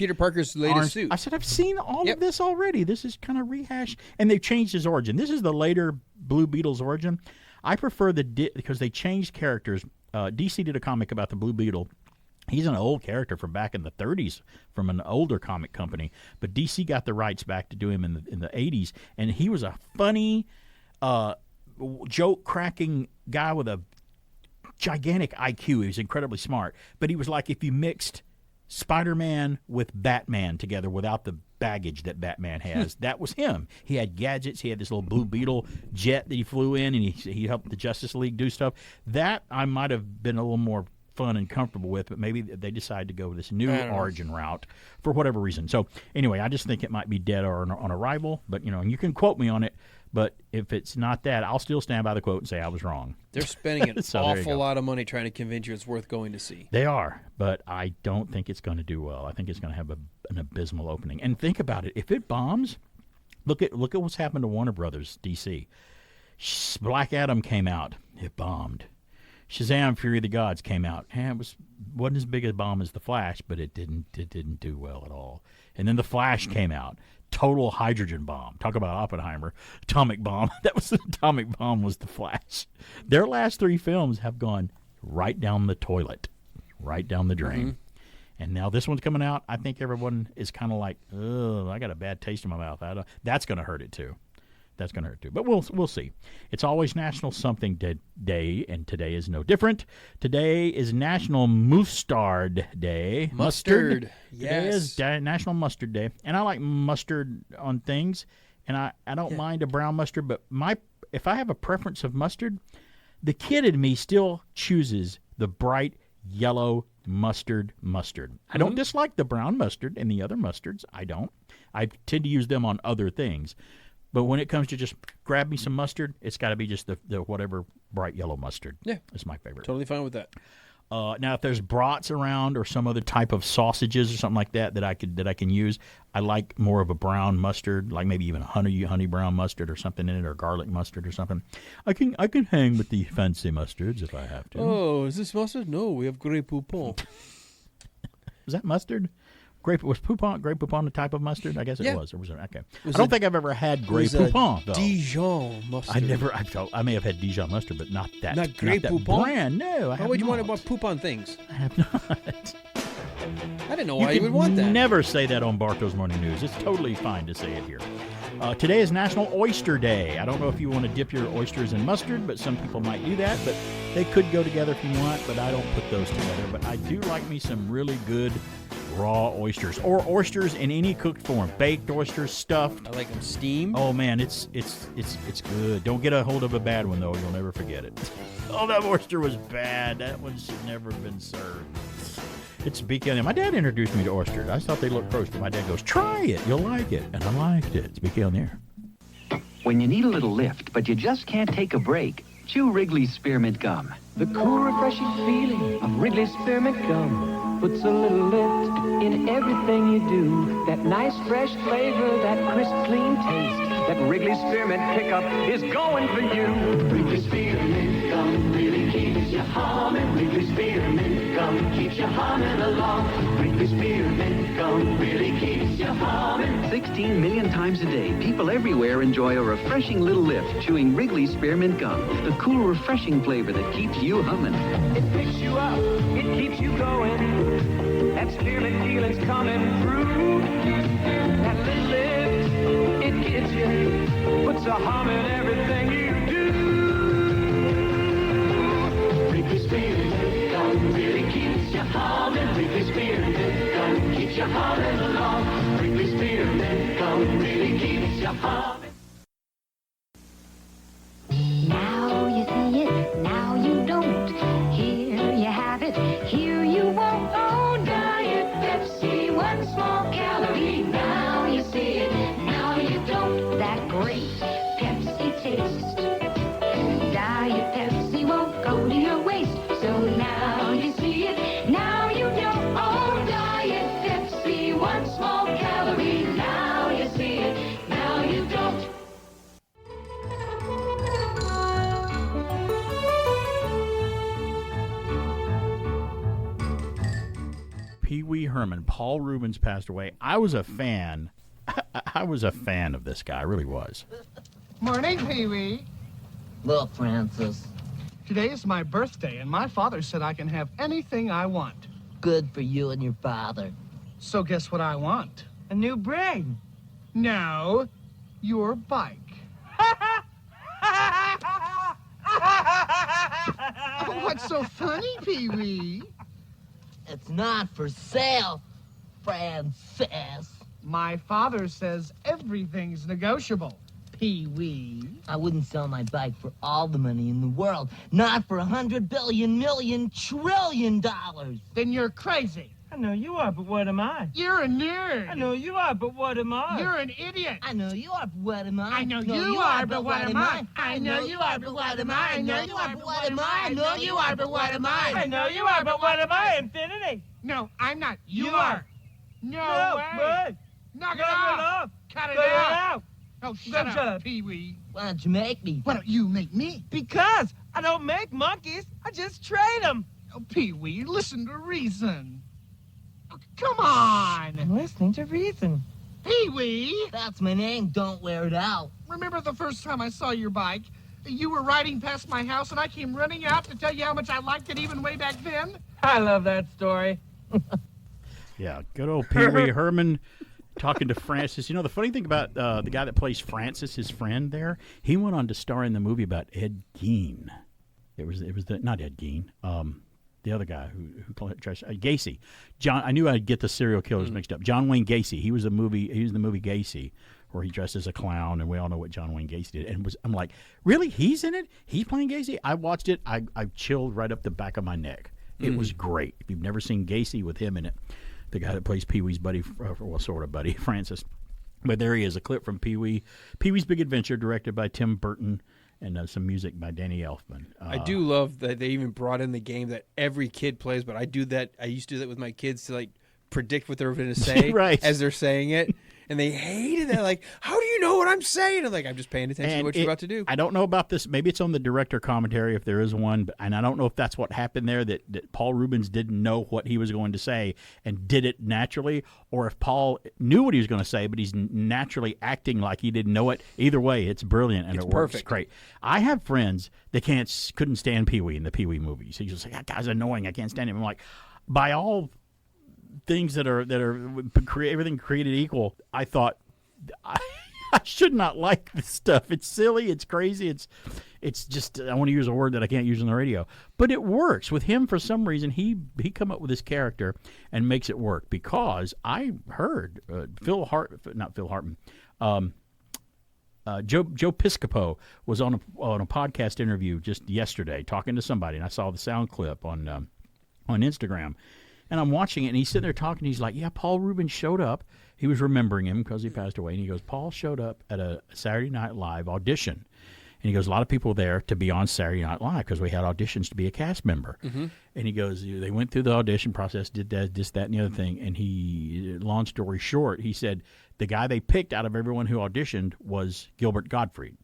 latest suit. I said, I've seen all of this already. This is kind of rehash. And they've changed his origin. This is the later Blue Beetle's origin. I prefer because they changed characters. DC did a comic about the Blue Beetle. He's an old character from back in the 30s from an older comic company, but DC got the rights back to do him in the 80s, and he was a funny, joke-cracking guy with a gigantic IQ. He was incredibly smart, but he was like if you mixed Spider-Man with Batman together without the baggage that Batman has. That was him. He had gadgets. He had this little Blue Beetle jet that he flew in, and he helped the Justice League do stuff. That I might have been a little more fun and comfortable with, but maybe they decided to go with this new origin route for whatever reason. So anyway, I just think it might be dead or on arrival, but and you can quote me on it, but if it's not that, I'll still stand by the quote and say I was wrong. They're spending an awful lot of money trying to convince you it's worth going to see. They are, but I don't think it's going to do well. I think it's going to have an abysmal opening. And think about it. If it bombs, look at what's happened to Warner Brothers, DC. Black Adam came out. It bombed. Shazam! Fury of the Gods came out. It wasn't as big a bomb as The Flash, but it didn't do well at all. And then The Flash came out. Total hydrogen bomb. Talk about Oppenheimer. Atomic bomb. That was the atomic bomb was The Flash. Their last 3 films have gone right down the toilet, right down the drain. Mm-hmm. And now this one's coming out. I think everyone is kind of like, oh, I got a bad taste in my mouth. That's going to hurt it too. That's going to hurt too. But we'll see. It's always National Something Day, and today is no different. Today is National Mustard Day. Mustard. Yes. Today is National Mustard Day. And I like mustard on things, and I don't mind a brown mustard, but if I have a preference of mustard, the kid in me still chooses the bright yellow mustard. I don't dislike the brown mustard and the other mustards. I don't. I tend to use them on other things. But when it comes to just grab me some mustard, it's got to be just the whatever bright yellow mustard. Yeah. It's my favorite. Totally fine with that. Now, if there's brats around or some other type of sausages or something like that I can use, I like more of a brown mustard, like maybe even a honey brown mustard or something in it, or garlic mustard or something. I can hang with the fancy mustards if I have to. Oh, is this mustard? No, we have Grey Poupon. Is that mustard? Was Grey Poupon the type of mustard? I guess it was. Okay. I don't think I've ever had Grey Poupon, though. Dijon mustard. I may have had Dijon mustard, but not that. Not Grey Poupon? Brand. No, I have Why would you not. want to buy Poupon things? I have not. I didn't know why you would want that. Never say that on Bartow's Morning News. It's totally fine to say it here. Today is National Oyster Day. I don't know if you want to dip your oysters in mustard, but some people might do that. But they could go together if you want, but I don't put those together. But I do like me some really good raw oysters, or oysters in any cooked form. Baked oysters, stuffed. I like them steamed. Oh man, it's good. Don't get a hold of a bad one though; you'll never forget it. Oh, that oyster was bad. That one should never have been served. It's BKLM. My dad introduced me to oysters. I thought they looked gross, but my dad goes, "Try it, you'll like it," and I liked it. It's BK on the air. When you need a little lift, but you just can't take a break, chew Wrigley's Spearmint Gum. The cool, refreshing feeling of Wrigley's Spearmint Gum puts a little lift in everything you do. That nice, fresh flavor, that crisp, clean taste, that Wrigley's Spearmint pickup is going for you. Wrigley's Spearmint Gum really keeps you humming. Wrigley's Spearmint Gum keeps you humming along. Wrigley's Spearmint Gum really keeps you humming. 16 million times a day, people everywhere enjoy a refreshing little lift chewing Wrigley's Spearmint Gum. The cool, refreshing flavor that keeps you humming. It picks you up, it keeps you going. That spearmint feeling's coming through. That little lift, it gets you, puts a hum in everything you do. Wrigley's Spearmint Gum really keeps you humming. Wrigley's Spearmint Gum keeps you humming along. Wrigley's Spearmint Gum really keeps you humming. Now you see it, now you don't. Here you have it, here you won't. Oh, Diet Pepsi, 1 small calorie. Now you see it, now you don't. That great Pepsi Pee Wee Herman. Paul Reubens passed away. I was a fan. I was a fan of this guy. I really was. Morning, Pee Wee. Look, Francis. Today is my birthday, and my father said I can have anything I want. Good for you and your father. So guess what I want? A new brain. No, your bike. Oh, what's so funny, Pee Wee? It's not for sale, Francis. My father says everything's negotiable, Pee Wee. I wouldn't sell my bike for all the money in the world. Not for $100 billion, million, trillion dollars. Then you're crazy. I know you are, but what am I? You're a nerd. I know you are, but what am I? You're an idiot. I know you are, but what am I? I know you are, but what am I? I know you are, but what am I? I know you are, but what am I? I know you are, but what am I? I know you are, but what am I? Infinity. No, I'm not. You You are. are. No way. Knock it off. Cut it out. Oh, shut up, Pee Wee. Why don't you make me? Why don't you make me? Because I don't make monkeys. I just trade them. Oh, Pee Wee, listen to reason. Oh, come on. I'm listening to reason. Pee Wee. That's my name. Don't wear it out. Remember the first time I saw your bike? You were riding past my house, and I came running out to tell you how much I liked it even way back then. I love that story. Yeah, good old Pee Wee Herman talking to Francis. You know, the funny thing about the guy that plays Francis, his friend there, he went on to star in the movie about Ed Gein. It was not Ed Gein. The other guy who played Gacy. John. I knew I'd get the serial killers mixed up. John Wayne Gacy. He was in the movie Gacy, where he dressed as a clown, and we all know what John Wayne Gacy did. And I'm like, really? He's in it? He's playing Gacy? I watched it. I chilled right up the back of my neck. It was great. If you've never seen Gacy with him in it, the guy that plays Pee Wee's buddy, well, sort of buddy, Francis. But there he is, a clip from Pee Wee's Big Adventure, directed by Tim Burton, and some music by Danny Elfman. I do love that they even brought in the game that every kid plays, but I used to do that with my kids to like predict what they're going to say Right. as they're saying it. And they hated it. Like, how do you know what I'm saying? I'm like, I'm just paying attention to what you're about to do. I don't know about this. Maybe it's on the director commentary if there is one, and I don't know if that's what happened there, that Paul Reubens didn't know what he was going to say and did it naturally, or if Paul knew what he was going to say, but he's naturally acting like he didn't know it. Either way, it's brilliant, and It's it works perfect. great. I have friends that couldn't stand Pee Wee in the Pee Wee movies. He's just like, that guy's annoying. I can't stand him. I'm like, by all things that are everything created equal, I thought I should not like this stuff. It's silly. It's crazy. It's just, I want to use a word that I can't use on the radio, but it works with him for some reason. He come up with this character and makes it work, because I heard Joe Piscopo was on a podcast interview just yesterday talking to somebody, and I saw the sound clip on Instagram. And I'm watching it, and he's sitting there talking. He's like, yeah, Paul Reubens showed up. He was remembering him because he passed away. And he goes, Paul showed up at a Saturday Night Live audition. And he goes, a lot of people were there to be on Saturday Night Live because we had auditions to be a cast member. Mm-hmm. And he goes, they went through the audition process, did that, this, that, and the other thing. And he, long story short, he said the guy they picked out of everyone who auditioned was Gilbert Gottfried.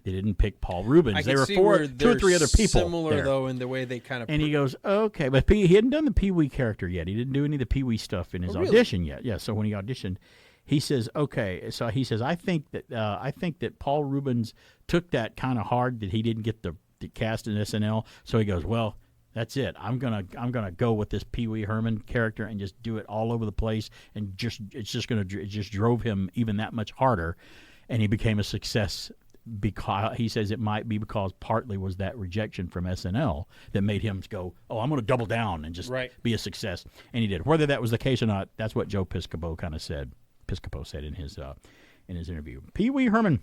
They didn't pick Paul Reubens. They were two or three other people. Similar there. though in the way they kind of. And he goes, okay, but he hadn't done the Pee Wee character yet. He didn't do any of the Pee Wee stuff in his audition yet. Yeah. So when he auditioned, he says, okay. So he says, I think that Paul Reubens took that kind of hard that he didn't get the cast in SNL. So he goes, well, that's it. I'm gonna go with this Pee Wee Herman character and just do it all over the place, and it just drove him even that much harder, and he became a success. Because he says it might be because partly was that rejection from SNL that made him go, oh, I'm going to double down and just be a success, and he did. Whether that was the case or not, that's what Joe Piscopo said in his interview. Pee Wee Herman.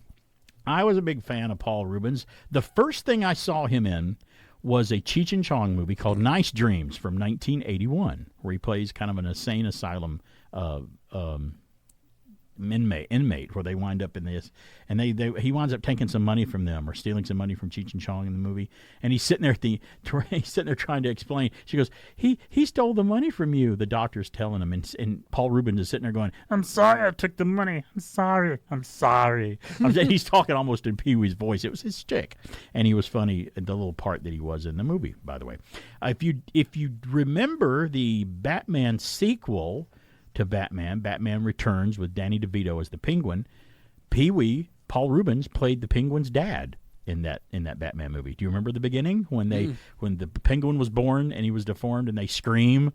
I was a big fan of Paul Reubens. The first thing I saw him in was a Cheech and Chong movie called Nice Dreams from 1981, where he plays kind of an insane asylum inmate where they wind up in this, and he winds up taking some money from them or stealing some money from Cheech and Chong in the movie, and he's sitting there trying to explain. She goes, he stole the money from you. The doctor's telling him, and Paul Rubens is sitting there going, I'm sorry I took the money. I'm sorry. He's talking almost in Pee-wee's voice. It was his shtick, and he was funny in the little part that he was in the movie, by the way. If you remember the Batman sequel to Batman Returns with Danny DeVito as the Penguin, Pee-wee, Paul Rubens played the Penguin's dad in that Batman movie. Do you remember the beginning when the Penguin was born and he was deformed and they scream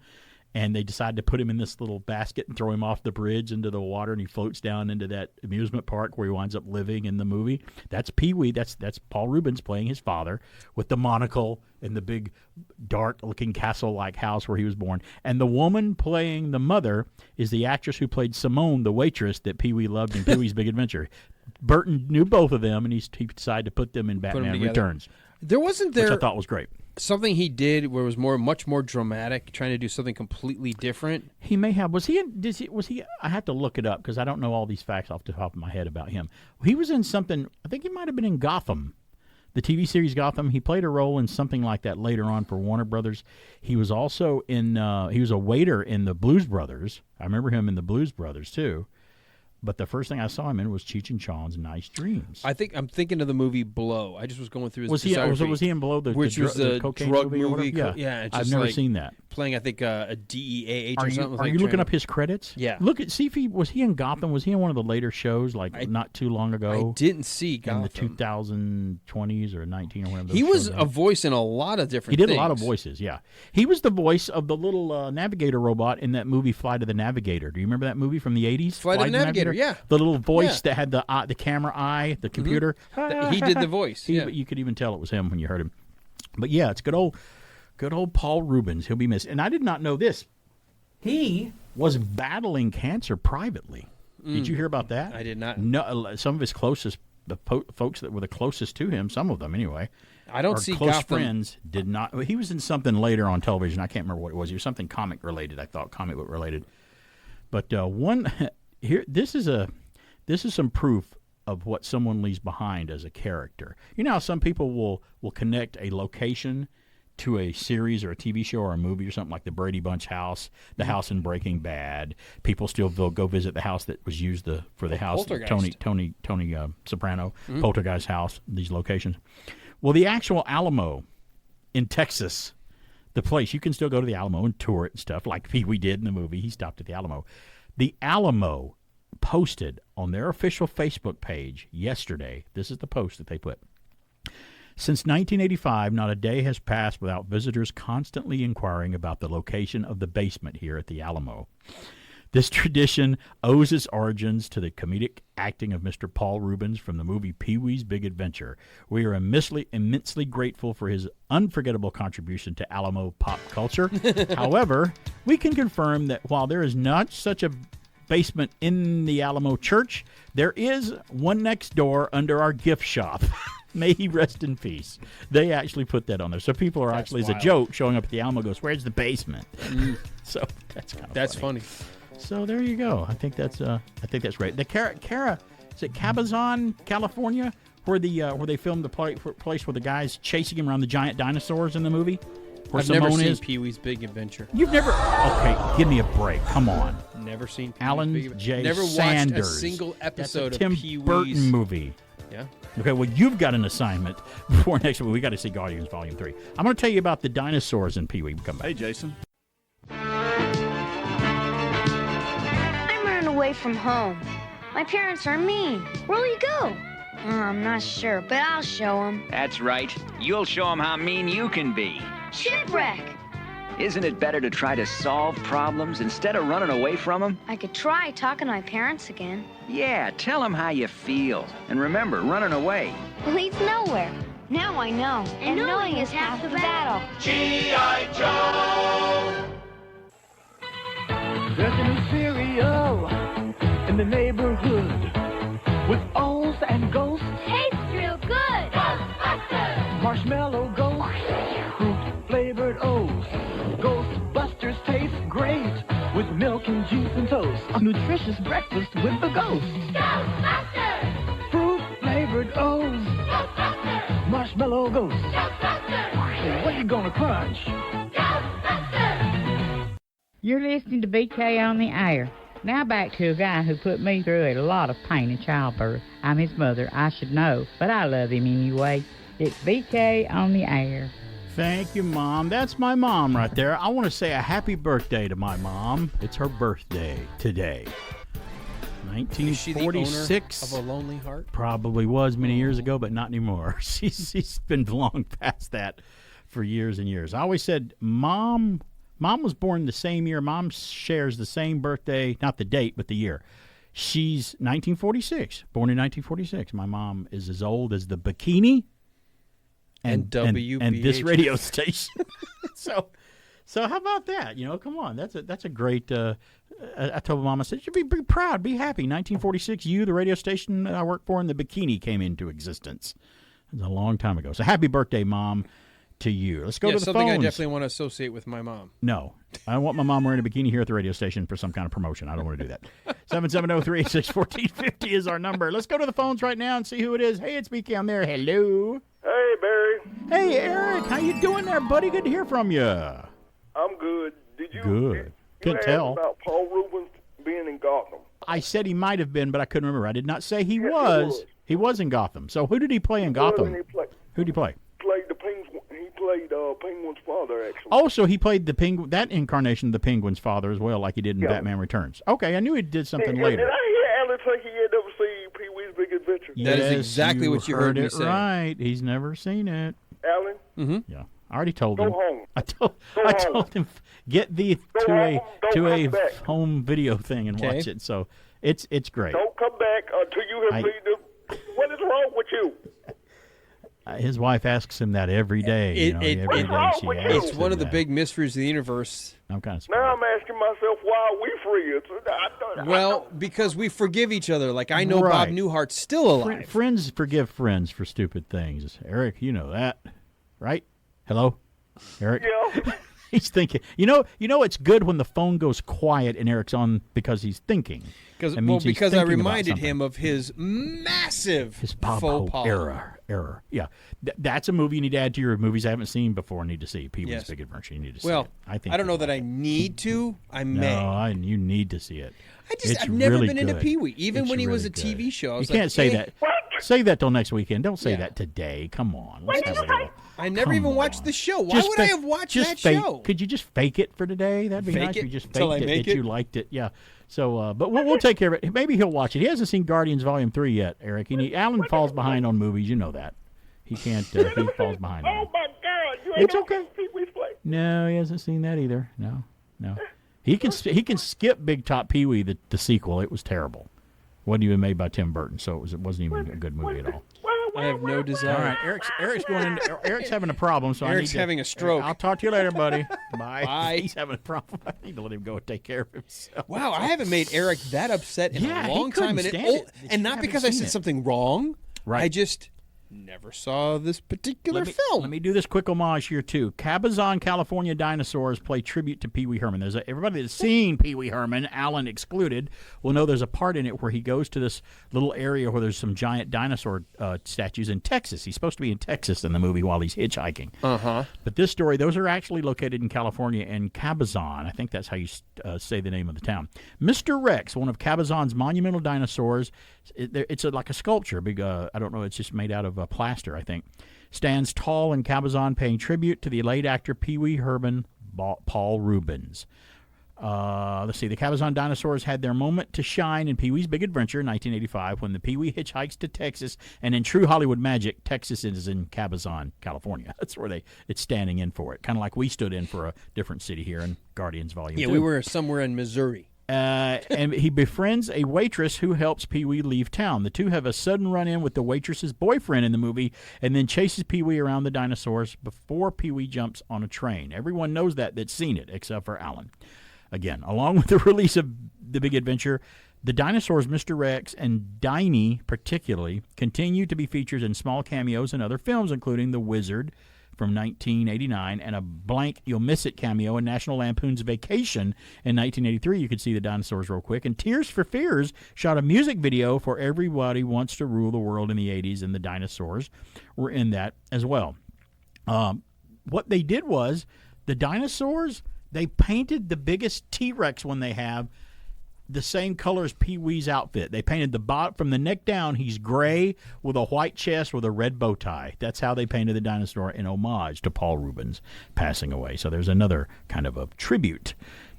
and they decide to put him in this little basket and throw him off the bridge into the water, and he floats down into that amusement park where he winds up living in the movie? That's Pee-wee. That's Paul Rubens playing his father with the monocle and the big dark-looking castle-like house where he was born. And the woman playing the mother is the actress who played Simone, the waitress that Pee-wee loved in Pee-wee's Big Adventure. Burton knew both of them, and he decided to put them in Batman Returns. Which I thought was great. Something he did where it was much more dramatic, trying to do something completely different. He may have. Was he? I have to look it up because I don't know all these facts off the top of my head about him. He was in something. I think he might have been in Gotham, the TV series Gotham. He played a role in something like that later on for Warner Brothers. He was also in. He was a waiter in the Blues Brothers. I remember him in the Blues Brothers too. But the first thing I saw him in was Cheech and Chong's Nice Dreams. I'm thinking of the movie Blow. I just was going through his was he in Blow, which was the cocaine drug movie? Yeah, I've never seen that. Playing, I think, a DEA agent or something. Are you looking up his credits? Yeah. See if was he in Gotham? Was he in one of the later shows, not too long ago? I didn't see Gotham. In the 2020s or 19 or whatever. He was a voice in a lot of different things. He did a lot of voices, yeah. He was the voice of the little navigator robot in that movie Flight of the Navigator. Do you remember that movie from the 80s? Flight of the Navigator, yeah. The little voice that had the camera eye, the computer. He did the voice. You could even tell it was him when you heard him. But yeah, it's good old Paul Rubens. He'll be missed. And I did not know this. He was battling cancer privately. Did you hear about that? I did not. No, some of his closest, the folks that were the closest to him, some of them anyway. I don't see close Gotham. friends did not. He was in something later on television. I can't remember what it was. He was something comic related. I thought comic book related. But this is some proof of what someone leaves behind as a character. You know how some people will connect a location to a series or a TV show or a movie or something, like the Brady Bunch house, the house in Breaking Bad. People still go visit the house that was used for the house, Tony Soprano, Poltergeist house, these locations. Well, the actual Alamo in Texas, the place, you can still go to the Alamo and tour it and stuff, like Pee-wee did in the movie. He stopped at the Alamo. The Alamo posted on their official Facebook page yesterday, this is the post that they put: since 1985, not a day has passed without visitors constantly inquiring about the location of the basement here at the Alamo. This tradition owes its origins to the comedic acting of Mr. Paul Rubens from the movie Pee-wee's Big Adventure. We are immensely grateful for his unforgettable contribution to Alamo pop culture. However, we can confirm that while there is not such a basement in the Alamo Church, there is one next door under our gift shop. May he rest in peace. They actually put that on there. So people are actually, wild. As a joke, showing up at the Alamo, goes, where's the basement? So that's kind of funny. So there you go. I think that's right. The Cara, is it Cabazon, California, where they filmed the place where the guy's chasing him around the giant dinosaurs in the movie? I've never seen Pee-wee's Big Adventure. You've never? Okay, give me a break. Come on. Never seen Pee-wee's Alan Big Adventure. J. Never Sanders. watched a single episode That's a of Tim Pee-wee's Burton movie. Yeah. Okay, well, you've got an assignment before next week. We got to see Guardians Volume 3. I'm going to tell you about the dinosaurs in Pee-wee. Come back. Hey, Jason. I'm running away from home. My parents are mean. Where'll you go? I'm not sure, but I'll show them. That's right. You'll show them how mean you can be. Shipwreck. Isn't it better to try to solve problems instead of running away from them? I could try talking to my parents again. Yeah, tell them how you feel. And remember, running away leads nowhere. Now I know. And knowing is half the battle. G.I. Joe! There's a new cereal in the neighborhood with O's and ghosts. Tastes real good. Ghostbusters! Marshmallow ghosts, fruit-flavored O's. Ghostbusters taste great. with milk and juice and toast. A nutritious breakfast with the ghost. Ghostbusters! Fruit-flavored O's. Ghostbusters! Marshmallow ghost. Ghostbusters! What you gonna crunch? Ghostbusters! You're listening to BK on the Air. Now back to a guy who put me through a lot of pain in childbirth. I'm his mother. I should know, but I love him anyway. It's BK on the Air. Thank you, Mom. That's my mom right there. I want to say a happy birthday to my mom. It's her birthday today. 1946. Is she the owner of a lonely heart? Probably was many years ago, but not anymore. She's been long past that for years and years. I always said, Mom was born the same year. Mom shares the same birthday, not the date, but the year. She's 1946, born in 1946. My mom is as old as the bikini and this radio station. So how about that? You know, come on. That's a great. I told Mom, I said, you should be proud, be happy. 1946, the radio station that I worked for, and the bikini came into existence. It was a long time ago. So happy birthday, Mom, to you. Let's go to the something phones. I definitely want to associate with my mom. No. I want my mom wearing a bikini here at the radio station for some kind of promotion. I don't want to do that. 770-386-1450 is our number. Let's go to the phones right now and see who it is. Hey, it's BK on there. Hello. Hey, Barry. Hey, Eric. How you doing there, buddy? Good to hear from you. I'm good. Did you? Good. Couldn't ask tell. About Paul Rubens being in Gotham. I said he might have been, but I couldn't remember. I did not say he was. He was in Gotham. So who did he play in Gotham? Who did he play? Played the Penguin. He played Penguin's father, actually. Oh, so he played the Penguin, that incarnation of the Penguin's father as well, like he did in Batman Returns. Okay, I knew he did something later. Did I hear Alan say he had never seen Pee-wee's Big Adventure? Yes, That is exactly what you heard me say. Right. He's never seen it. Alan? Mm-hmm. Yeah. I already told Go him. home. I told him get thee to a home video thing and watch it. So it's great. Don't come back until you have seen the. What is wrong with you? His wife asks him that every day. Every day she asks It's him one of the that. big mysteries of the universe. I'm kind of Now I'm asking myself, why are we free? Well, because we forgive each other. Like, I know Bob Right. Newhart's still alive. Friends forgive friends for stupid things. Eric, you know that, right? Hello, Eric. Yeah. He's thinking. You know, it's good when the phone goes quiet and Eric's on because he's thinking. Because That means he's I thinking about reminded something. him of his massive Bob faux Hope pas. error. Yeah, that's a movie you need to add to your movies I haven't seen before. Need to see Pee-wee's Yes. Big Adventure. You need to see Well, it. I think I don't know that I need to. I may. No, you need to see it. I've never really been into good. Pee-wee. Even It's when he was really a good. TV show, I You was can't like, say eh. that. Save that till next weekend. Don't say that today. Come on. Let's have a little. I never Come even watched on. the show. Why Just would I fake- have watched just that fake- show? Could you just fake it for today? That'd be Fake nice. it If you just till I faked it make that it? you liked it. Yeah. So, but we'll take care of it. Maybe he'll watch it. He hasn't seen Guardians Volume 3 yet, Eric. And Alan falls behind on movies. You know that. He can't. He falls behind. Oh my God! You ain't It's okay. Pee-wee's play. No, he hasn't seen that either. No. He can skip Big Top Pee-wee, the sequel. It was terrible. Wasn't even made by Tim Burton, so it wasn't even a good movie at all. I have no desire. All right, Eric's going into. Eric's having a problem, so Eric's I need to, having a stroke. I'll talk to you later, buddy. Bye. Bye. He's having a problem. I need to let him go and take care of himself. Wow, I haven't made Eric that upset in Yeah, a he long couldn't time. And, stand it. and not haven't because I seen said it. something wrong. Right. I just never saw this particular film. Let me do this quick homage here too. Cabazon, California dinosaurs play tribute to Pee Wee Herman. Everybody that's seen Pee Wee Herman, Alan excluded, will know there's a part in it where he goes to this little area where there's some giant dinosaur statues in Texas. He's supposed to be in Texas in the movie while he's hitchhiking. But this story, those are actually located in California in Cabazon. I think that's how you say the name of the town. Mr. Rex, one of Cabazon's monumental dinosaurs, it's like a sculpture. Big, I don't know. It's just made out of plaster, I think. Stands tall in Cabazon, paying tribute to the late actor Pee Wee Herman Paul Rubens. Let's see. The Cabazon dinosaurs had their moment to shine in Pee Wee's Big Adventure in 1985 when the Pee Wee hitchhikes to Texas. And in true Hollywood magic, Texas is in Cabazon, California. That's where it's standing in for it. Kind of like we stood in for a different city here in Guardians Volume 2. Yeah, we were somewhere in Missouri. And he befriends a waitress who helps Pee Wee leave town. The two have a sudden run-in with the waitress's boyfriend in the movie and then chases Pee Wee around the dinosaurs before Pee Wee jumps on a train. Everyone knows that's seen it, except for Alan. Again, along with the release of The Big Adventure, the dinosaurs Mr. Rex and Diney particularly continue to be featured in small cameos in other films, including The Wizard, from 1989, and a blank You'll Miss It cameo in National Lampoon's Vacation in 1983. You could see the dinosaurs real quick. And Tears for Fears shot a music video for Everybody Wants to Rule the World in the 80s, and the dinosaurs were in that as well. What they did was the dinosaurs, they painted the biggest T-Rex one they have the same color as Pee-wee's outfit. They painted the bot from the neck down. He's gray with a white chest with a red bow tie. That's how they painted the dinosaur in homage to Paul Rubens passing away. So there's another kind of a tribute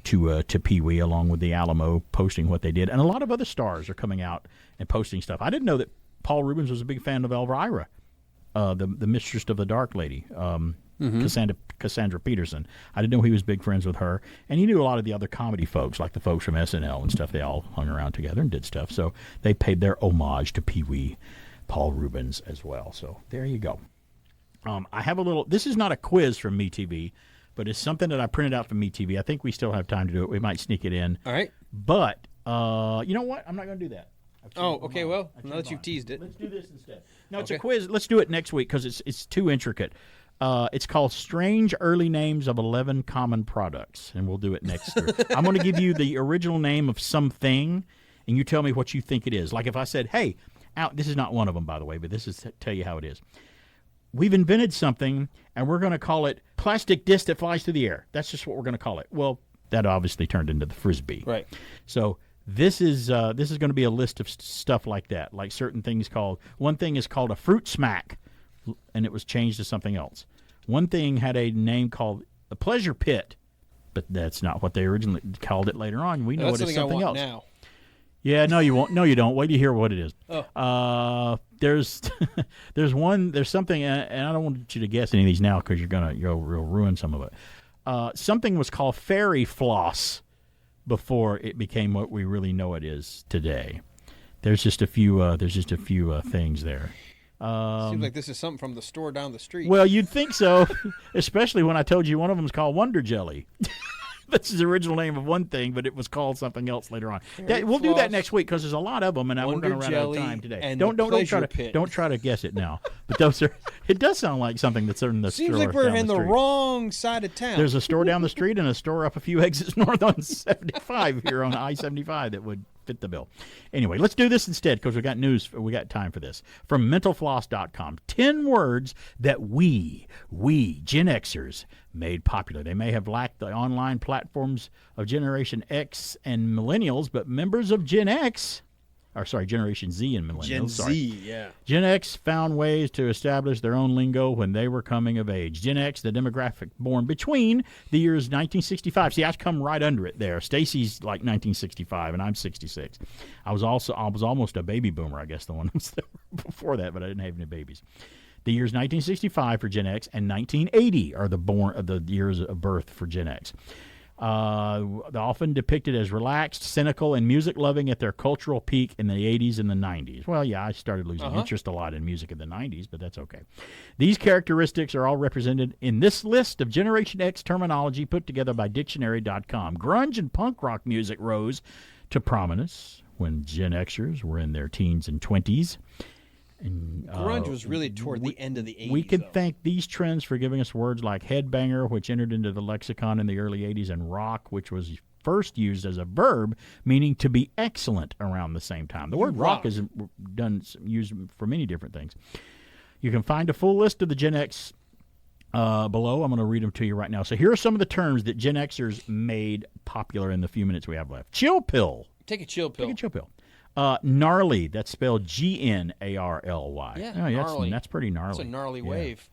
to Pee-wee, along with the Alamo posting what they did. And a lot of other stars are coming out and posting stuff. I didn't know that Paul Rubens was a big fan of Elvira, the Mistress of the Dark Lady. Cassandra Peterson. I didn't know he was big friends with her, and he knew a lot of the other comedy folks, like the folks from SNL and stuff. They all hung around together and did stuff, so they paid their homage to Pee-wee, Paul Rubens as well. So there you go. I have a little. This is not a quiz from MeTV, but it's something that I printed out from MeTV. I think we still have time to do it. We might sneak it in. All right. But you know what? I'm not going to do that. Oh, okay. Well, now that you've teased it, let's do this instead. No, it's a quiz. Let's do it next week because it's too intricate. It's called Strange Early Names of 11 Common Products, and we'll do it next year. I'm going to give you the original name of something, and you tell me what you think it is. Like if I said, hey, this is not one of them, by the way, but this is to tell you how it is. We've invented something, and we're going to call it plastic disc that flies through the air. That's just what we're going to call it. Well, that obviously turned into the Frisbee. Right. So this is going to be a list of stuff like that, like certain things called, one thing is called a fruit smack, and it was changed to something else. One thing had a name called a pleasure pit, but that's not what they originally called it later on. We know it is something else. Now. Yeah, no, you won't. No, you don't. Wait till you hear what it is. Oh. There's something, and I don't want you to guess any of these now because you'll ruin some of it. Something was called fairy floss before it became what we really know it is today. There's just a few things there. Seems like this is something from the store down the street. Well, you'd think so, especially when I told you one of them is called Wonder Jelly. That's the original name of one thing, but it was called something else later on. We'll do that next week because there's a lot of them, and we're going to run out of time today. Don't try to guess it now. But those are. It does sound like something that's in the store. Seems like we're in the wrong side of town. There's a store down the street and a store up a few exits north on 75 here on I-75 that would fit the bill. Anyway, let's do this instead because we got time for this. From mentalfloss.com, 10 words that we Gen Xers made popular. They may have lacked the online platforms of Generation X and Millennials, but members of Generation Z and Millennials. Gen X found ways to establish their own lingo when they were coming of age. Gen X, the demographic born between the years 1965. See, I come right under it there. Stacy's like 1965, and I'm 66. I was almost a baby boomer, I guess, the one was there before that, but I didn't have any babies. The years 1965 for Gen X and 1980 are the years of birth for Gen X. They're often depicted as relaxed, cynical, and music-loving at their cultural peak in the 80s and the 90s. Well, yeah, I started losing interest a lot in music in the 90s, but that's okay. These characteristics are all represented in this list of Generation X terminology put together by Dictionary.com. Grunge and punk rock music rose to prominence when Gen Xers were in their teens and 20s. And, grunge was really toward the end of the 80s. We could thank these trends for giving us words like headbanger, which entered into the lexicon in the early 80s, and rock, which was first used as a verb, meaning to be excellent around the same time. The word rock is used for many different things. You can find a full list of the Gen X below. I'm going to read them to you right now. So here are some of the terms that Gen Xers made popular in the few minutes we have left. Chill pill. Take a chill pill. Take a chill pill. Gnarly, that's spelled Gnarly. Yeah, that's pretty gnarly. That's a gnarly wave.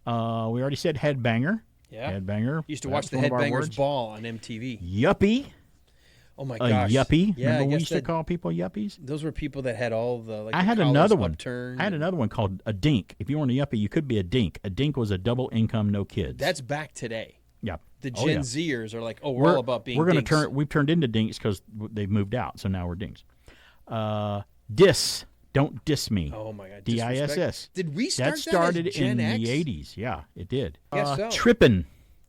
We already said headbanger. Yeah. Headbanger. Used to watch the Headbangers Ball on MTV. Yuppie. Oh, my gosh. Yuppie. Yeah, Remember we used to call people yuppies? Those were people that had all the, I had another one. I had another one called a dink. If you weren't a yuppie, you could be a dink. A dink was a double income, no kids. That's back today. Yeah. The Gen Zers are like, we're all about being dinks. We've turned into dinks because they've moved out, so now we're dinks. Diss. Don't diss me. Oh, my God. DISS. Did we start that started as Gen in X? the 80s. Yeah, it did. Guess so. Trippin'.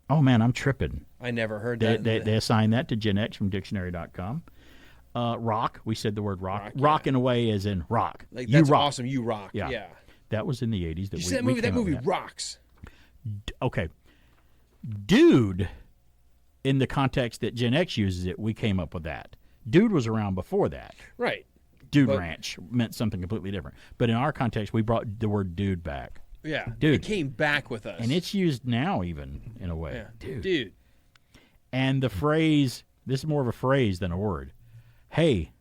Oh, man, I'm tripping. I never heard that. They assigned that to Gen X from Dictionary.com. Rock. We said the word rock. Rock in a way as in rock. Like, that's awesome. You rock. Yeah. That was in the 80s. That movie rocks. Okay. Dude, in the context that Gen X uses it, we came up with that. Dude was around before that. Right. Dude Ranch meant something completely different. But in our context, we brought the word dude back. Yeah. Dude. It came back with us. And it's used now even, in a way. Yeah. Dude. And the phrase, this is more of a phrase than a word. Hey,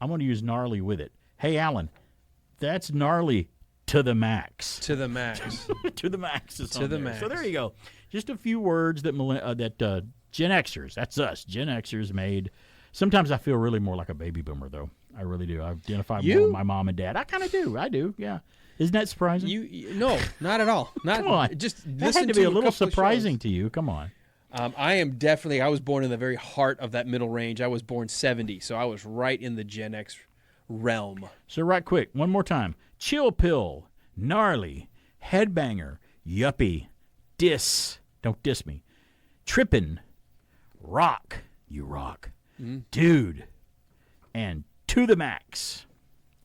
I'm going to use gnarly with it. Hey, Alan, that's gnarly to the max. To the max. To the max is To on the there. max. So there you go. Just a few words that Gen Xers, that's us, Gen Xers made. Sometimes I feel really more like a baby boomer, though. I really do. I identify more with my mom and dad. I kind of do. I do, yeah. Isn't that surprising? No, not at all. Not, Come on. Just that had to be a little surprising to you. Come on. I was born in the very heart of that middle range. I was born 70, so I was right in the Gen X realm. So right quick, one more time. Chill pill, gnarly, headbanger, yuppie, diss, don't diss me, trippin', rock, you rock, dude, and to the max.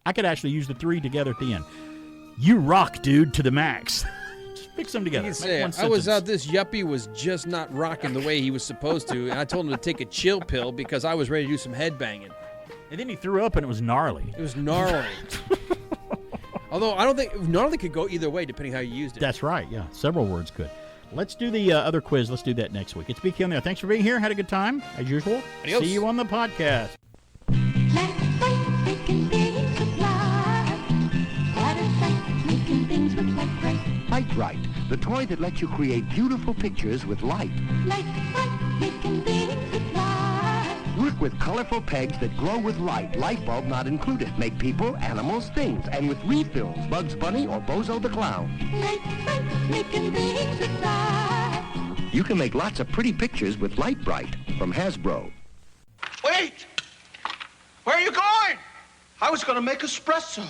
I could actually use the three together at the end. You rock, dude, to the max. Just mix them together. You can say, I was out, this yuppie was just not rocking the way he was supposed to, and I told him to take a chill pill because I was ready to do some headbanging. And then he threw up and it was gnarly. It was gnarly. Although I don't think gnarly could go either way depending how you used it. That's right, yeah. Several words could. Let's do the other quiz. Let's do that next week. It's BK on there. Thanks for being here. Had a good time, as usual. Adios. See you on the podcast. Light Bright, the toy that lets you create beautiful pictures with light. Work with colorful pegs that glow with light, light bulb not included. Make people, animals, things, and with refills, Bugs Bunny or Bozo the Clown. You can make lots of pretty pictures with Light Bright from Hasbro. Wait! Where are you going? I was going to make espresso.